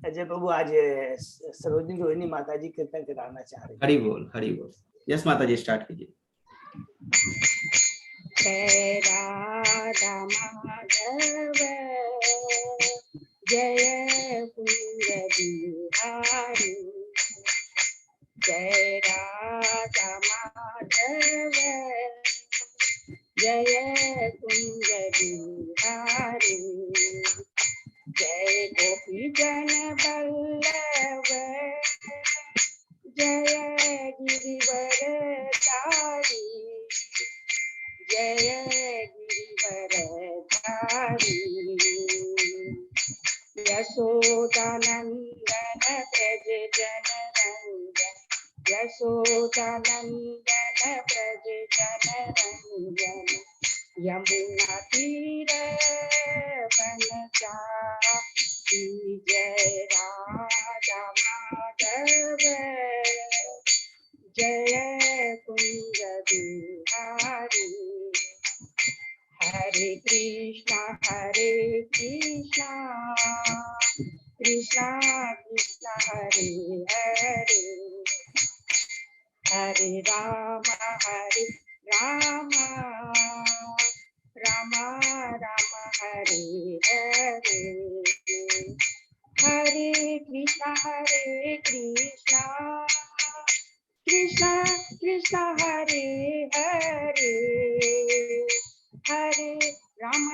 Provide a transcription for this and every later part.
अजय बाबू आज सरोजिनी रोहिणी माता जी कीर्तन कराना चाह रही हैं। हरि बोल, हरि बोल। यस माता जी, स्टार्ट कीजिए। जय राधा माधव जय कुंज बिहारी, जय राधा माधव जय कुंज बिहारी, जय गोपी जन वल्लभ जय गिरिवरधारी, जय गिरिवरधारी, यशोदानंदन ब्रज जनरंजन, यशोदानंदन ब्रज जनरंजन, यमुना तीर वनचारी, जय राधा माधव जय कुंज बिहारी, हरे कृष्णा कृष्णा कृष्णा हरे हरे, हरे राम राम राम हरे हरे, हरे कृष्णा कृष्णा कृष्णा हरे हरे, हरे राम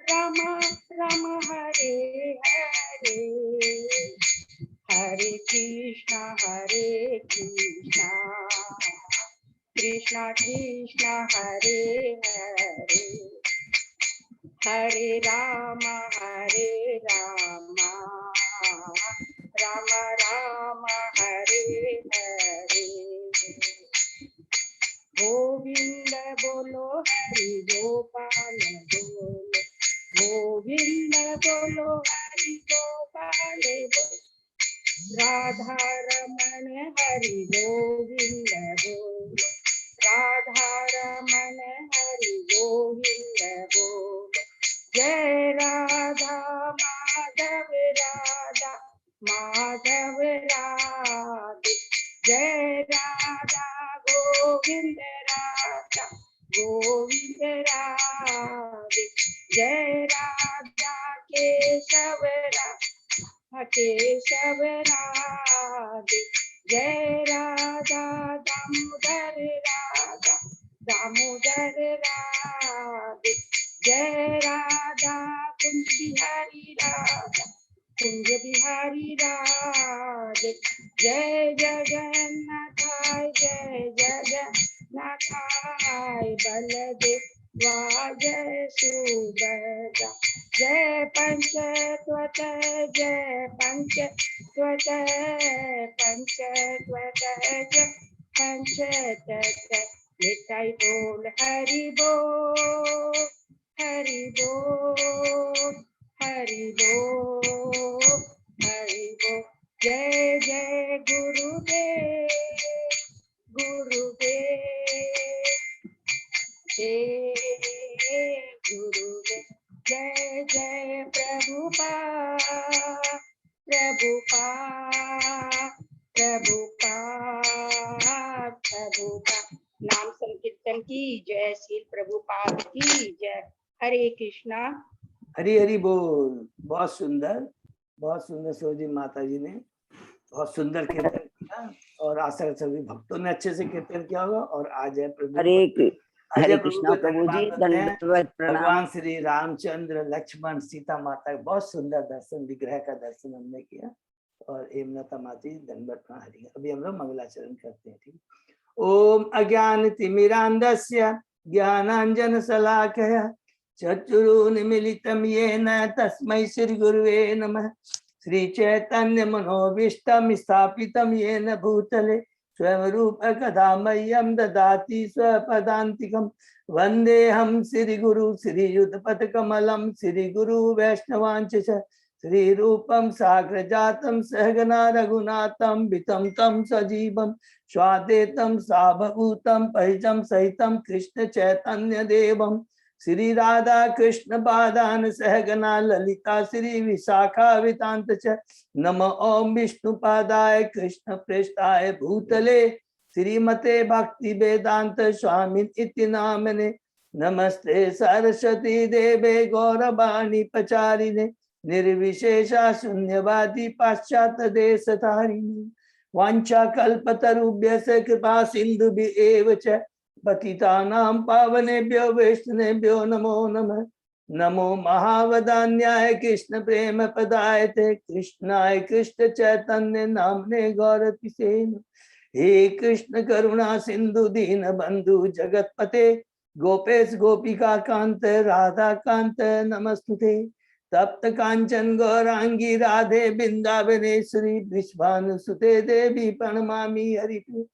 राम राम हरे हरे, हरे कृष्णा कृष्णा कृष्णा हरे हरे, हरे राम राम राम हरे हरे, गोविंद बोलो हरि गोपाल बोलो, गोविंद बोलो हरि गोपाल बोलो, राधा रमण हरि गोविंद बोलो, राधा रमण हरि गोविंद बोलो, जय राधा माधव राधे, जय राधा गोविंद राधे, जय राधा केशव राधे, जय राधा दामोदर राधे, जय राधा कुंज बिहारी राधे, जय जगन्नाथाय बलदेवा जय सुभद्रा, जय पंचत्वत पंचतत्व, निताई बोल हरि बोल, हरि बोल, हरि बोल, हरि बोल, जय जय गुरुदेव जय गुरुदेव, जय जय प्रभुपाद, नाम संकीर्तन की जय, श्री प्रभुपाद की जय। हरे कृष्णा। हरि हरि बोल। बहुत सुंदर सरोजिनी माता जी ने बहुत सुंदर कीर्तन किया और आशा सभी भक्तों ने अच्छे से कीर्तन किया होगा। और आज है हरे कृष्णा प्रभु जी, दंडवत प्रणाम। भगवान श्री रामचंद्र, लक्ष्मण, सीता माता, बहुत सुंदर दर्शन, विग्रह का दर्शन हमने किया। और हेमलता माता जी दंडवत प्रणाम। हरि। अभी हम लोग मंगलाचरण करते हैं। ठीक। ओम अज्ञानतिमिरान्धस्य ज्ञानांजन शलाकया चक्षुरुन्मीलितं येन तस्मै श्री गुरुवे नमः। श्री चैतन्य मनोभीष्टं स्थापितं येन भूतले स्वयं रूप कदा मह्यं ददाति स्वपदान्तिकं। वन्देऽहं श्री गुरु श्रीयुतपथकमलं श्री गुरु वैष्णवांच श्री रूपं साग्रजातं सहगना रघुनाथं वितं तं सजीवं स्वाद्वैतं सावभूतं परिजं सहितं कृष्ण चैतन्य देवं श्री राधा कृष्ण पादान सहगना ललिता श्री विशाखा वितांत च नम ओम विष्णु पादाय कृष्ण प्रेष्ठाय भूतले श्रीमते भक्ति वेदांत स्वामी इति नामने नमस्ते सरस्वती देवे गौरवाणी पचारिणे निर्विशेषा शून्यवादी पाश्चात्य देश धारिणी वांछा कल्पतरुभ्यस्य कृपा सिंधु एव च पतितानां पावनेभ्यो वैष्णवेभ्यो नमो नमः। नमो महावदान्याय कृष्ण प्रेम पदायते कृष्णाय कृष्ण चैतन्य नामने गौरतिसे। हे कृष्ण करुणा सिंधु दीन बंधु जगतपते गोपेश गोपिका कांत राधा कांत नमस्तुते। तप्त कांचन गौरांगी राधे बिंदावनेश्वरी विश्वानुसुते देवी प्रणमामि हरिप्रिय।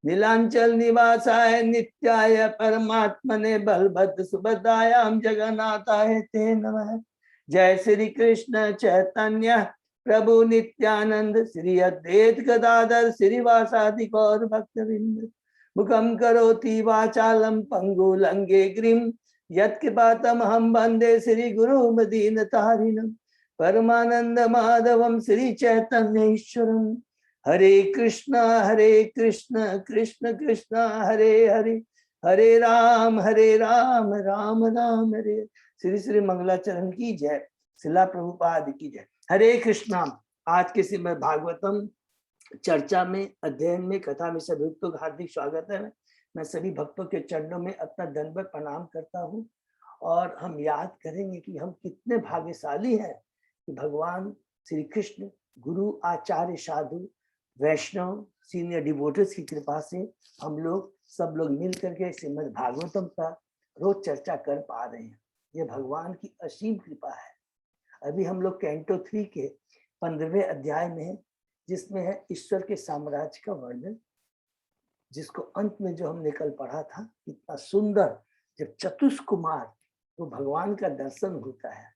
नीलांचल निवासाय नित्याय परमात्मने बलभद्र सुभद्रायां जगन्नाथाय ते नमः। जय श्री कृष्ण चैतन्य प्रभु नित्यानंद श्री अद्वैत गदाधर श्रीवासादि गौर भक्तवृंद। मुखम करोति वाचालम पंगु लंगे गिरिम यत्कृपातम हम वंदे श्री गुरु मदीनतारिणम परमानंद माधवम श्री चैतन्य ईश्वरम। हरे कृष्ण कृष्ण कृष्ण हरे हरे हरे राम राम राम हरे। श्री श्री मंगलाचरण की जय। शिला प्रभुपाद की जय। हरे कृष्णा। आज के श्रीमद् भागवतम चर्चा में अध्ययन में कथा में सभी भक्तों का हार्दिक स्वागत है। मैं सभी भक्तों के चरणों में अपना दंडवत प्रणाम करता हूँ और हम याद करेंगे कि हम कितने भाग्यशाली हैं कि भगवान श्री कृष्ण गुरु आचार्य साधु वैष्णव सीनियर डिवोटर्स की कृपा से हम लोग सब लोग मिल करके श्रीमद् भागवतम का रोज चर्चा कर पा रहे हैं। ये भगवान की असीम कृपा है। अभी हम लोग कैंटो 3 के 15वें अध्याय में है, जिसमें है ईश्वर के साम्राज्य का वर्णन, जिसको अंत में जो हमने कल पढ़ा था कितना सुंदर। जब चतुष्कुमार तो भगवान का दर्शन होता है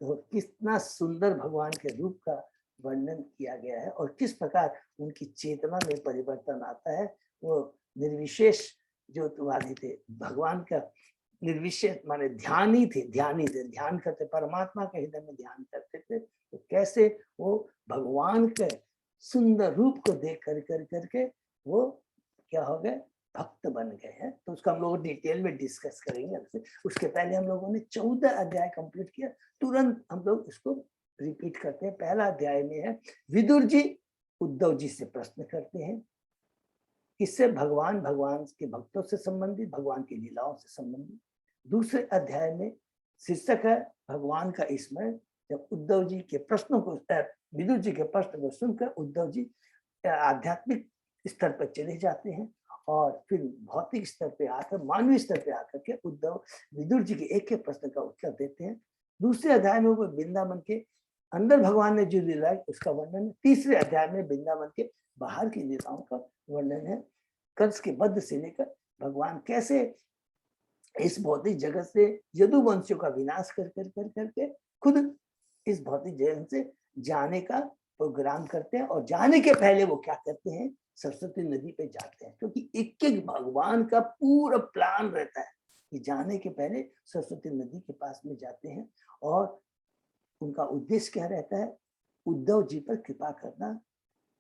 तो कितना सुंदर भगवान के रूप का वर्णन किया गया है और किस प्रकार उनकी चेतना में परिवर्तन आता है। वो निर्विशेष जो वादी थे, भगवान का निर्विशेष माने ध्यानी थे, ध्यान करते, परमात्मा के हृदय में ध्यान करते थे। तो कैसे वो भगवान के सुंदर रूप को देख करके वो क्या हो गए, भक्त बन गए हैं। तो उसका हम लोग डिटेल में डिस्कस करेंगे। उसके पहले हम लोगों ने 14 अध्याय कंप्लीट किया। तुरंत हम लोग इसको रिपीट करते हैं। पहला अध्याय में है विदुर जी उद्धव जी से प्रश्न करते हैं। इससे भगवान के भक्तों से संबंधित, भगवान की लीलाओं से संबंधित। दूसरे अध्याय में शीर्षक है भगवान का स्मरण। जब उद्धव जी के प्रश्नों को, विदुर जी के प्रश्न को सुनकर उद्धव जी आध्यात्मिक स्तर पर चले जाते हैं और फिर भौतिक स्तर पे आकर, मानवीय स्तर पे आकर के उद्धव विदुर जी के एक एक प्रश्न का उत्तर देते हैं। दूसरे अध्याय में वो वृंदावन के अंदर भगवान ने जो लीला उसका वर्णन है। तीसरे अध्याय में वृंदावन के बाहर की लीलाओं का वर्णन है। कंस के वध से लेकर भगवान कैसे इस भौतिक जगत से यदुवंशियों का विनाश करके खुद इस भौतिक जगत से जाने का प्रोग्राम करते हैं। और जाने के पहले वो क्या करते हैं, सरस्वती नदी पे जाते हैं, क्योंकि एक भगवान का पूरा प्लान रहता है कि जाने के पहले सरस्वती नदी के पास में जाते हैं। और उनका उद्देश्य क्या रहता है, उद्धव जी पर कृपा करना,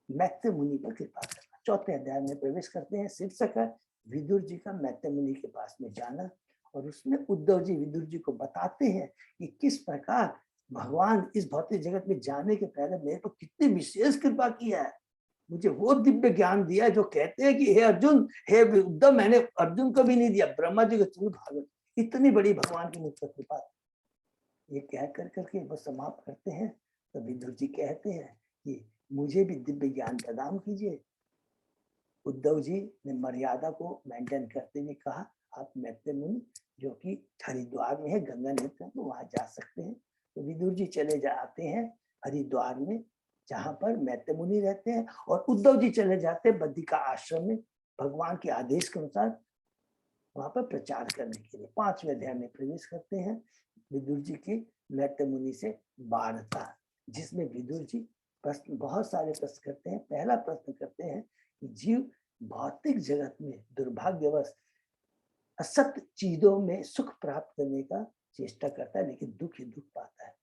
मैत्रेय मुनि पर कृपा करना। चौथे अध्याय में प्रवेश करते हैं। शीर्षक है विदुर जी का मैत्रेय मुनि के पास में जाना। और उसमें उद्धव जी विदुर जी को बताते हैं कि किस प्रकार भगवान इस भौतिक जगत में जाने के पहले मेरे पर कितनी विशेष कृपा किया है। मुझे वो दिव्य ज्ञान दिया है जो कहते हैं कि हे अर्जुन, हे उद्धव, मैंने अर्जुन को भी नहीं दिया, ब्रह्मा जी को चल भागवत, इतनी बड़ी भगवान की मुझ पर कृपा। ये कह करके वो समाप्त करते हैं। तो विदुर जी कहते हैं कि मुझे भी दिव्य ज्ञान प्रदान कीजिए। उद्धव जी ने मर्यादा को मेंटेन करते हुए कहा, आप मैत्रेय मुनि जो कि हरिद्वार में है, गंगा नेत्र, तो वहां जा सकते हैं। तो विदुर जी चले जाते हैं हरिद्वार में, जहां पर मैत्रेय मुनि रहते हैं। और उद्धव जी चले जाते हैं बद्रिका आश्रम में, भगवान के आदेश के अनुसार वहां पर प्रचार करने के लिए। 5वें अध्याय में प्रवेश करते हैं। विदुर जी की मैत्रेय मुनि से वार्ता, जिसमें विदुर जी प्रश्न, बहुत सारे प्रश्न करते हैं। पहला प्रश्न करते हैं कि जीव भौतिक जगत में दुर्भाग्यवश असत चीजों में सुख प्राप्त करने का चेष्टा करता है, लेकिन दुख ही दुख पाता है।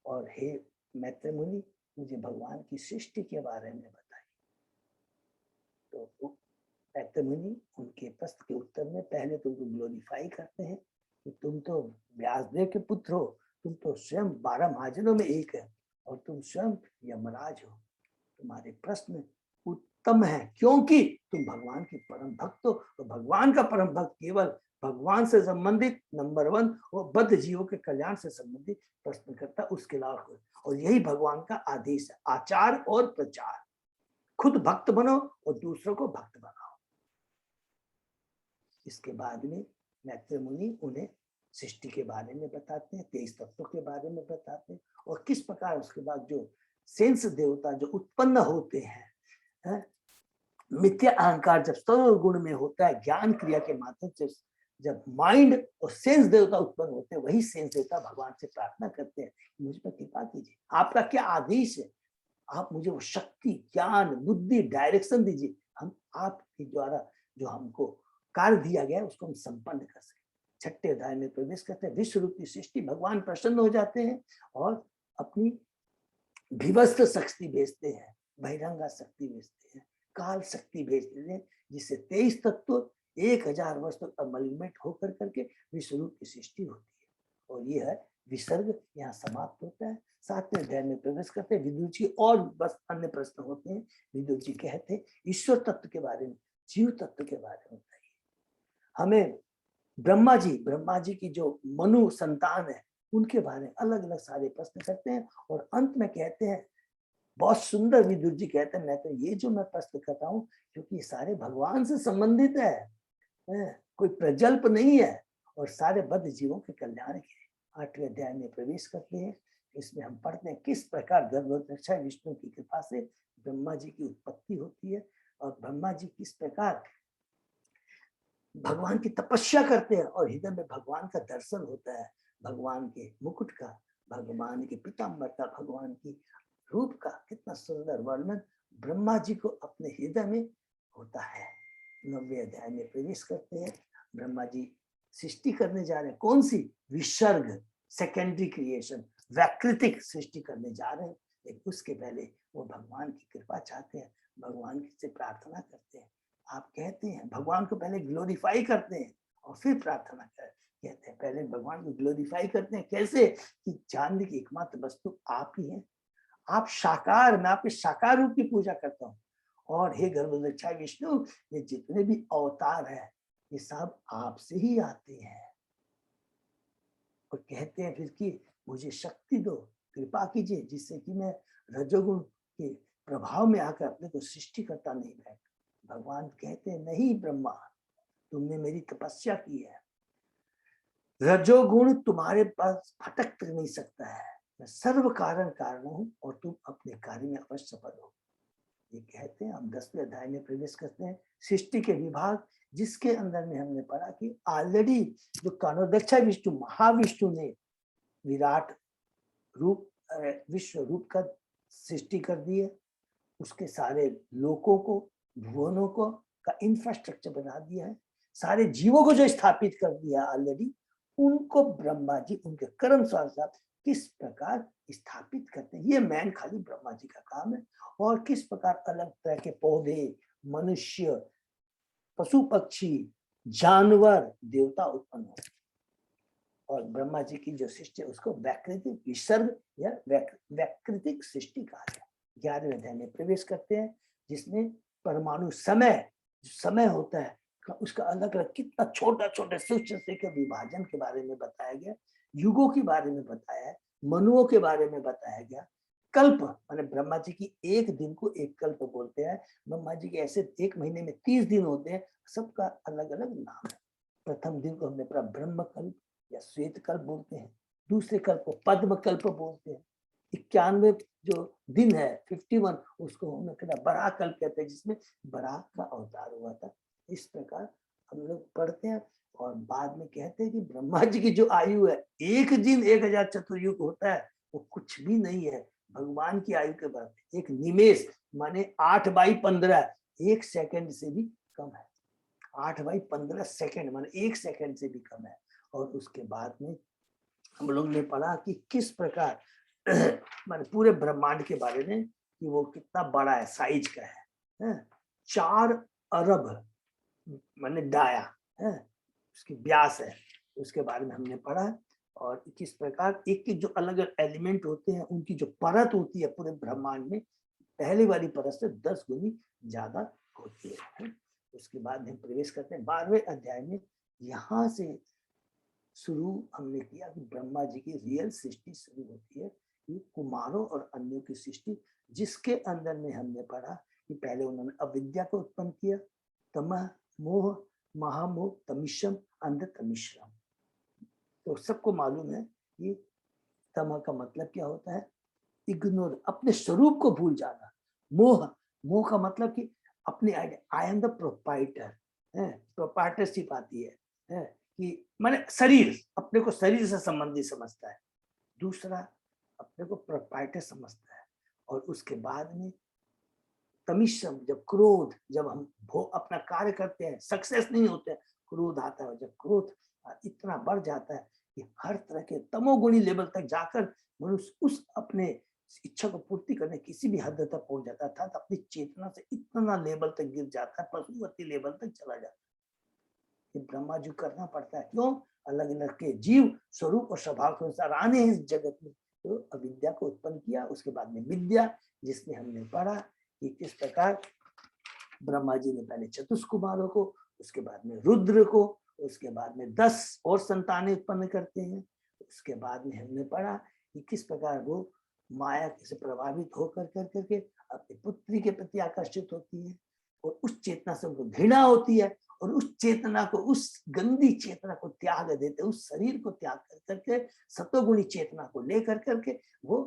और हे मैत्र मुनि, मुझे भगवान की सृष्टि के बारे में बताइए। तो मैत्र मुनि उनके प्रश्न के उत्तर में पहले तो उनको ग्लोरीफाई करते हैं कि तुम तो व्यासदेव के पुत्र हो, तुम तो स्वयं 12 महाजनों में एक है, और तुम स्वयं यमराज हो। तुम्हारे प्रश्न उत्तम है, क्योंकि तुम भगवान के परम भक्त हो। तो भगवान का परम भक्त केवल भगवान से संबंधित नंबर 1 और बद्ध जीवों के कल्याण से संबंधित प्रश्न करता, उसके अलावा कोई। और यही भगवान का आदेश है, आचार और प्रचार। खुद भक्त बनो और दूसरों को भक्त बनाओ। इसके बाद में मैत्र मुनि उन्हें सृष्टि के बारे में बताते हैं, 23 तत्वों के बारे में बताते हैं, और किस प्रकार उसके बाद जो सेंस देवता जो उत्पन्न होते हैं, मिथ्या अहंकार जब सत्व गुण में होता है, ज्ञान क्रिया के माध्यम से जब माइंड और सेंस देवता उत्पन्न होते हैं, वही सेंस देवता भगवान से प्रार्थना करते हैं, मुझ पर कृपा कीजिए, आपका क्या आदेश है, आप मुझे वो शक्ति, ज्ञान, बुद्धि, डायरेक्शन दीजिए, हम आपके द्वारा जो हमको कार्य दिया गया है उसको हम संपन्न कर सकें। 6ठे अध्याय में प्रवेश करते हैं। विश्व रूपी सृष्टि, भगवान प्रसन्न हो जाते हैं और अपनी विवस्त्र शक्ति भेजते हैं, बहिरंगा शक्ति भेजते हैं, काल शक्ति भेजते हैं, जिससे 23 तत्व 1000 वर्ष तक अमलमेंट होकर करके विश्व रूप की सृष्टि होती है। और ये है विसर्ग, यहाँ समाप्त होता है। 7वें अध्याय में प्रवेश करते हैं। विदुर जी और बस अन्य प्रश्न होते हैं। विदुर जी कहते हैं ईश्वर तत्व के बारे में, जीव तत्व के बारे में बताइए हमें। ब्रह्मा जी की जो मनु संतान है उनके बारे में अलग अलग सारे प्रश्न करते हैं, और अंत में कहते हैं, बहुत सुंदर विदुर जी कहते हैं, मैं तो ये जो मैं प्रश्न करता हूँ क्योंकि ये सारे भगवान से संबंधित है, कोई प्रजल्प नहीं है, और सारे बद्ध जीवों के कल्याण के। 8वें अध्याय में प्रवेश करते हैं। इसमें हम पढ़ते हैं किस प्रकार गर्भरक्षा विष्णु की कृपा से ब्रह्मा जी की उत्पत्ति होती है, और ब्रह्मा जी किस प्रकार भगवान की तपस्या करते हैं और हृदय में भगवान का दर्शन होता है, भगवान के मुकुट का, भगवान के पीताम्बर का, भगवान की रूप का कितना सुंदर वर्णन ब्रह्मा जी को अपने हृदय में होता है। 9वें अध्याय में प्रवेश करते हैं। ब्रह्मा जी सृष्टि करने जा रहे हैं, कौन सी? विसर्ग, सेकेंडरी क्रिएशन, वैकृतिक सृष्टि करने जा रहे हैं, लेकिन उसके पहले वो भगवान की कृपा चाहते हैं, भगवान से प्रार्थना करते हैं। आप कहते हैं भगवान को पहले ग्लोरीफाई करते हैं और फिर प्रार्थना कहते हैं, पहले भगवान को ग्लोरीफाई करते हैं। कैसे? कि जानने की एकमात्र वस्तु आप ही हैं, आप साकार, मैं आपके साकार रूप की पूजा करता हूँ। और हे गर्भरक्षा विष्णु, ये जितने भी अवतार है ये सब आपसे ही आते हैं। और कहते हैं फिर कि मुझे शक्ति दो, कृपा कीजिए, जिससे कि मैं रजोगुण के प्रभाव में आकर अपने को सृष्टि करता नहीं बैठ। भगवान कहते हैं नहीं ब्रह्मा, तुमने मेरी तपस्या की है, रजोगुण तुम्हारे पास भटक नहीं सकता है, मैं सर्व कारण कारण हूँ और तुम अपने कार्य में अवश्य सफल हो। ये कहते हैं। हम 10वें अध्याय में प्रवेश करते हैं। सृष्टि के विभाग, जिसके अंदर में हमने पढ़ा कि ऑलरेडी जो कानोदक्षा विष्णु, महाविष्णु ने विराट रूप, विश्व रूप का सृष्टि कर दी है, उसके सारे लोकों को, भुवनों को का इंफ्रास्ट्रक्चर बना दिया है, सारे जीवों को जो स्थापित कर दिया ऑलरेडी, उनको ब्रह्मा जी उनके कर्म साथ किस प्रकार स्थापित करते हैं, ये मैन खाली ब्रह्मा जी का काम है। और किस प्रकार अलग तरह के पौधे, मनुष्य, पशु पक्षी, जानवर, देवता उत्पन्न हो। और ब्रह्मा जी की जो सृष्टि उसको वैकृतिक विसर्ग या वैकृतिक सृष्टि कहा गया। 11वें अध्याय में प्रवेश करते हैं, जिसमें परमाणु समय होता है उसका अलग अलग कितना छोटा छोटा सूक्ष्म से के विभाजन के बारे में बताया गया, युगों के बारे में बताया है, मनुओं के बारे में बताया गया। कल्प माने ब्रह्मा जी की एक दिन को एक कल्प बोलते हैं। ब्रह्मा जी के ऐसे एक महीने में 30 दिन होते हैं, सबका अलग अलग नाम है। प्रथम दिन को हमने पढ़ा ब्रह्म कल्प या श्वेत कल्प बोलते हैं, दूसरे कल्प को पद्म कल्प बोलते हैं। 91 जो दिन है 51, उसको हमने कहा बराह कल्प कहते हैं, जिसमें बराह का अवतार हुआ था। इस प्रकार हम लोग पढ़ते हैं और बाद में कहते हैं कि ब्रह्मा जी की जो आयु है, एक दिन 1000 चतुर्युग होता है, वो कुछ भी नहीं है भगवान की आयु के बराबर। एक निमेष माने 8/15, 1 सेकंड से भी कम है। 8 बाई 15 सेकंड, माने 1 सेकंड से भी कम है। और उसके बाद में हम लोग ने पढ़ा कि किस प्रकार माने पूरे ब्रह्मांड के बारे में कि वो कितना बड़ा है, साइज का है 4 अरब माने डाया है, उसकी व्यास है, उसके बारे में हमने पढ़ा। और किस प्रकार एक एक जो अलग अलग एलिमेंट होते हैं उनकी जो परत होती है पूरे ब्रह्मांड में, पहले वाली परत से 10 गुनी ज्यादा होती है। उसके बाद हम प्रवेश करते हैं 12वें अध्याय में। यहाँ से शुरू हमने किया कि ब्रह्मा जी की रियल सृष्टि शुरू होती है, कि कुमारों और अन्यों की सृष्टि, जिसके अंदर में हमने पढ़ा कि पहले उन्होंने अविद्या को उत्पन्न किया, तमह मोह महामोह तमिशम अंध तमिश्रम। तो सबको मालूम है कि तमह का मतलब क्या होता है, इग्नोर, अपने स्वरूप को भूल जाना। मोह, मोह का मतलब कि अपने आई एम द प्रोप्राइटर है, प्रोप्राइटरशिप आती है कि माने शरीर, अपने को शरीर से संबंधित समझता है। दूसरा अपने को प्रोप्राइटर समझता है। और उसके बाद में तमिश्रम, जब क्रोध, जब हम अपना कार्य करते हैं सक्सेस नहीं होते हैं, क्रोध आता है। जब क्रोध इतना बढ़ जाता है कि हर तरह के तमोगुणी लेवल तक जाकर मनुष्य उस अपने इच्छा को पूर्ति करने किसी भी हद तक पहुंच जाता था, तो अपनी चेतना से इतना लेवल तक गिर जाता है, पशुवती लेवल तक चला जाता है। ब्रह्मा जी करना पड़ता है, क्यों? अलग अलग के जीव स्वरूप और स्वभाव के अनुसार आने हैं इस जगत में। तो अविद्या को उत्पन्न किया, उसके बाद में विद्या, जिसमें हमने पढ़ा कि किस प्रकार ब्रह्मा जी ने पहले चतुष्कुमारों को, उसके बाद में रुद्र को, उसके बाद में 10 और संतानें उत्पन्न करते हैं। उसके बाद में हमने पढ़ा कि किस प्रकार वो माया से प्रभावित होकर करके अपनी पुत्री के प्रति आकर्षित होती है, और उस चेतना से उनको घृणा होती है, और उस चेतना को, उस गंदी चेतना को त्याग देते, उस शरीर को त्याग कर करके सतोगुणी चेतना को लेकर करके वो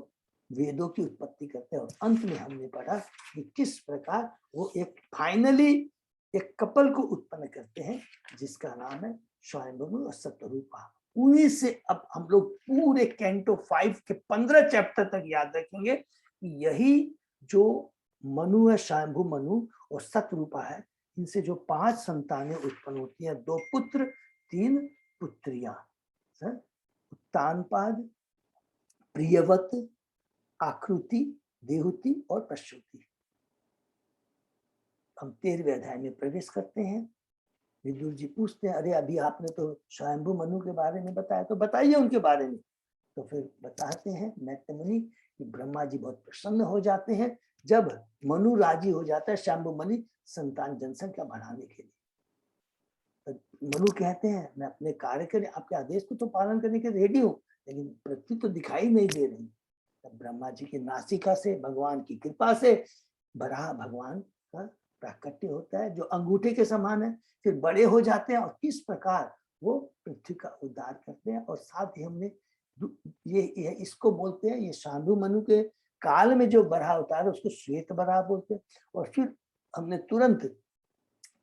वेदों की उत्पत्ति करते हैं। और अंत में हमने पढ़ा कि किस प्रकार वो एक फाइनली एक कपल को उत्पन्न करते हैं, जिसका नाम है स्वयंभू और सतरूपा। उन्हीं से अब हम लोग पूरे कैंटो 5 के 15 चैप्टर तक याद रखेंगे कि यही जो मनु है, स्वयंभू मनु और सतरूपा है, इनसे जो 5 संतानें उत्पन्न होती हैं, 2 पुत्र 3 पुत्रियां, उत्तानपाद, प्रियवत, आकृति, देहुति और प्रसूति। हम 13वें अध्याय में प्रवेश करते हैं। विदुर जी पूछते हैं, अरे अभी आपने तो स्वयंभू मनु के बारे में बताया, तो बताइए उनके बारे में। तो फिर बताते हैं मैत्रेय मुनि कि ब्रह्मा जी बहुत प्रसन्न हो जाते हैं जब मनु राजी हो जाता है स्वयंभू मुनि संतान जनसंख्या बढ़ाने के लिए। तो मनु कहते हैं, मैं अपने कार्य के लिए आपके आदेश को तो पालन करने के रेडी हूँ, लेकिन पृथ्वी तो दिखाई नहीं दे रही। तब ब्रह्मा जी की नासिका से भगवान की कृपा से बराह भगवान का प्राकट्य होता है, जो अंगूठे के समान है। फिर बड़े हो जाते हैं और किस प्रकार वो पृथ्वी का उद्धार करते हैं। और साथ ही हमने ये इसको बोलते हैं, ये स्वयंभू मनु के काल में जो बराह अवतार है उसको श्वेत बराह बोलते हैं। और फिर हमने तुरंत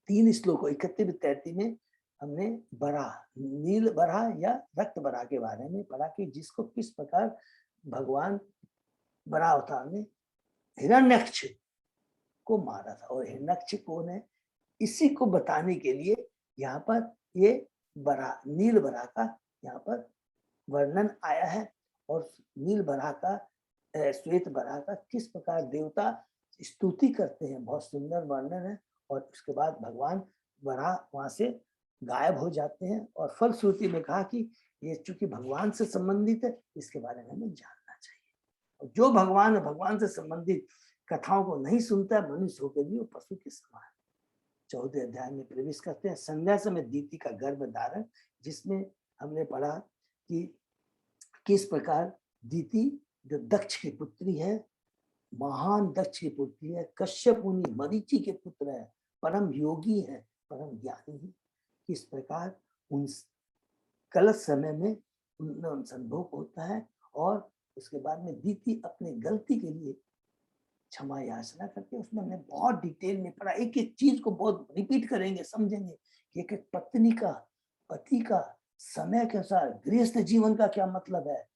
3 श्लोक 31-33 में हमने बराह, नील बराह या रक्त बराह के बारे में पढ़ा कि जिसको किस प्रकार भगवान बराह अवतार ने हिरण्यक्ष को मारा था। और हिरण्यक्ष कौन है, इसी को बताने के लिए यहाँ पर ये बराह, नील बराह का यहाँ पर वर्णन आया है। और नील बराह का, श्वेत बराह का किस प्रकार देवता स्तुति करते हैं, बहुत सुंदर वर्णन है। और उसके बाद भगवान बराह वहां से गायब हो जाते हैं। और फलश्रुति में कहा कि ये चूंकि भगवान से संबंधित है, इसके बारे में हमें जानना चाहिए। और जो भगवान से संबंधित कथाओं को नहीं सुनता है, मनुष्य होकर भी वो पशु के समान है। 14वें अध्याय में प्रवेश करते हैं, संध्या समय दीति का गर्भ धारण, जिसमें हमने पढ़ा कि किस प्रकार दीति जो दक्ष की पुत्री है, महान दक्ष की पुत्री है, कश्यप मुनि मरीचि के पुत्र है, परम योगी है, परम ज्ञानी है। किस प्रकार उन कलश समय में उनमें संभोग होता है। और उसके बाद में दीति अपने गलती के लिए क्षमा याचना करके, उसमें हमने बहुत डिटेल में पढ़ा, एक एक चीज को बहुत रिपीट करेंगे, समझेंगे कि एक एक पत्नी का, पति का समय के अनुसार गृहस्थ जीवन का क्या मतलब है।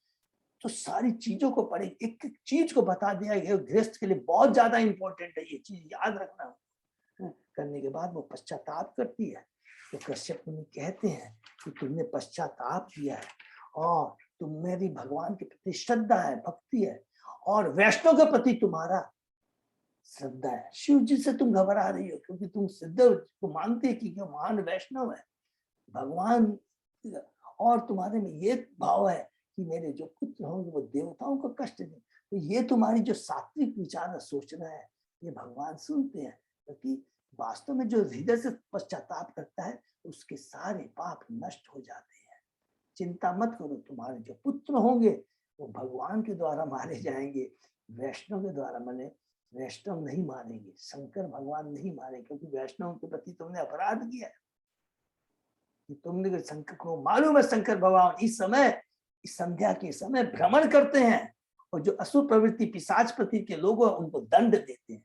तो सारी चीजों को पढ़े, एक एक चीज को बता दिया गया, गृहस्थ के लिए बहुत ज्यादा इंपॉर्टेंट है, ये चीज याद रखना। करने के बाद वो पश्चाताप करती है तो कश्यप मुनि कहते हैं कि तुमने पश्चाताप किया है और तुम मेरी भगवान के प्रति श्रद्धा है, भक्ति है, और वैष्णव के प्रति तुम्हारा श्रद्धा है। शिव जी से तुम घबरा रही हो क्योंकि तुम सिद्ध को मानते हैं कि महान वैष्णव है भगवान, और तुम्हारे में ये भाव है कि मेरे जो पुत्र होंगे वो देवताओं को कष्ट दें। तो ये तुम्हारी जो सात्विक विचार सोचना है ये भगवान सुनते हैं, क्योंकि वास्तव में जो हृदय से पश्चाताप करता है उसके सारे पाप नष्ट हो जाते हैं। चिंता मत करो, तुम्हारे जो पुत्र होंगे वो भगवान के द्वारा मारे जाएंगे, वैष्णव के द्वारा माने वैष्णव नहीं मारेंगे, शंकर भगवान नहीं मारेंगे, क्योंकि वैष्णव के प्रति तुमने अपराध किया है कि तुमने शंकर को मालूम है शंकर भगवान इस समय इस संध्या के समय भ्रमण करते हैं और जो असुर प्रवृत्ति पिशाच प्रति के लोग हैं उनको दंड देते हैं।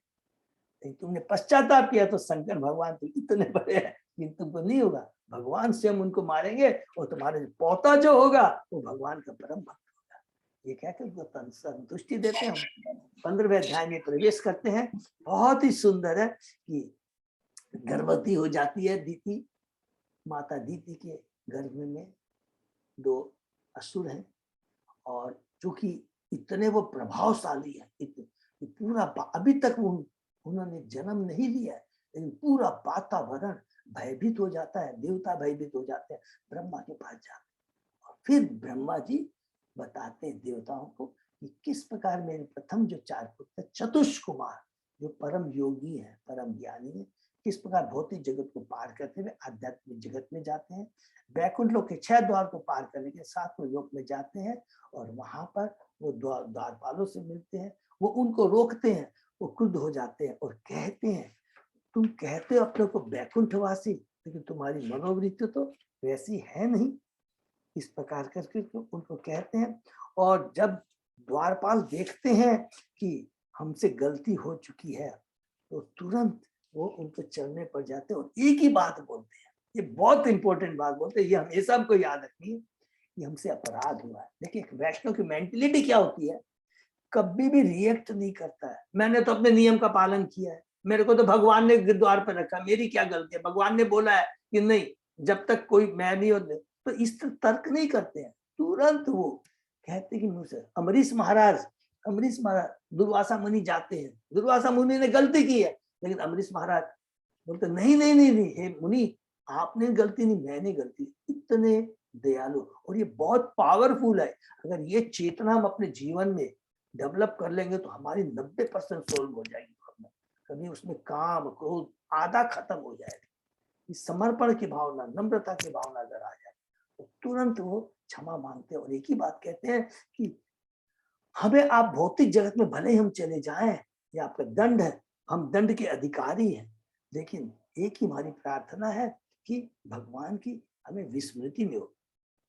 लेकिन तुमने पश्चाताप किया तो शंकर भगवान तो इतने बड़े हैं कि तुमको नहीं होगा, भगवान स्वयं उनको मारेंगे और तुम्हारे पोता जो होगा वो भगवान का परम भक्त होगा। ये कहकर उनको संतुष्टि देते हैं। 15वें अध्याय में प्रवेश करते हैं। बहुत ही सुंदर है कि गर्भवती हो जाती है दीति, माता दीति के गर्भ में 2 असुर हैं और चूंकि इतने वो प्रभावशाली है, पूरा अभी तक उन्होंने जन्म नहीं लिया है लेकिन पूरा वातावरण भयभीत हो जाता है, देवता भयभीत हो जाते हैं, ब्रह्मा के पास जाते हैं और फिर ब्रह्मा जी बताते हैं देवताओं को कि किस प्रकार मेरे प्रथम जो 4 पुत्र चतुष कुमार जो परम योगी है, परम ज्ञानी है, किस प्रकार भौतिक जगत को पार करते हुए आध्यात्मिक जगत में जाते हैं, वैकुंठ लोक के 6 द्वार को पार करने के 7वें लोक में जाते हैं और वहां पर वो द्वारपालों से मिलते हैं। वो उनको रोकते हैं, वो क्रुद्ध हो जाते हैं और कहते हैं तुम कहते हो अपने को वैकुंठवासी लेकिन तुम्हारी मनोवृत्ति तो वैसी है नहीं। इस प्रकार करके उनको कहते हैं और जब द्वारपाल देखते हैं कि हमसे गलती हो चुकी है तो तुरंत वो उनको चलने पर जाते हैं और एक ही बात बोलते हैं, ये बहुत इंपॉर्टेंट बात बोलते हैं, ये हमेशा हमको याद रखनी है कि हमसे अपराध हुआ है। देखिए एक वैष्णव की मेंटेलिटी क्या होती है, कभी भी रिएक्ट नहीं करता है, मैंने तो अपने नियम का पालन किया है, मेरे को तो भगवान ने द्वार पर रखा, मेरी क्या गलती है, भगवान ने बोला है कि नहीं जब तक कोई मैं नहीं होते, तो इस तर्क नहीं करते हैं, तुरंत वो कहते कि मुझसे अमरीश महाराज दुर्वासा मुनि जाते हैं, दुर्वासा मुनि ने गलती की है लेकिन अमरीश महाराज बोलते नहीं नहीं नहीं नहीं हे मुनि आपने गलती नहीं मैंने गलती, इतने दयालु। और ये बहुत पावरफुल है, अगर ये चेतना हम अपने जीवन में डेवलप कर लेंगे तो हमारी 90% सोल्व हो जाएगी, कभी उसमें काम क्रोध आधा खत्म हो जाएगा। इस समर्पण की भावना, नम्रता की भावना अगर आ जाए तो तुरंत वो क्षमा मांगते हैं और एक ही बात कहते हैं कि हमें आप भौतिक जगत में भले ही हम चले जाएं, ये आपका दंड है, हम दंड के अधिकारी हैं, लेकिन एक ही हमारी प्रार्थना है कि भगवान की हमें विस्मृति में हो।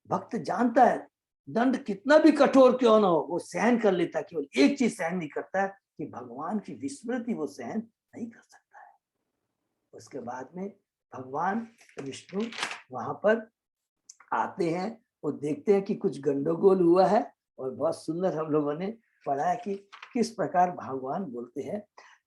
भक्त जानता है दंड कितना भी कठोर क्यों ना हो वो सहन कर लेता, केवल एक चीज सहन नहीं करता है कि भगवान की विस्मृति वो सहन नहीं कर सकता है। उसके बाद में भगवान विष्णु वहां पर आते हैं, वो देखते हैं कि कुछ गंडगोल हुआ है और बहुत सुंदर हम लोगों ने पढ़ा है कि किस प्रकार भगवान बोलते हैं।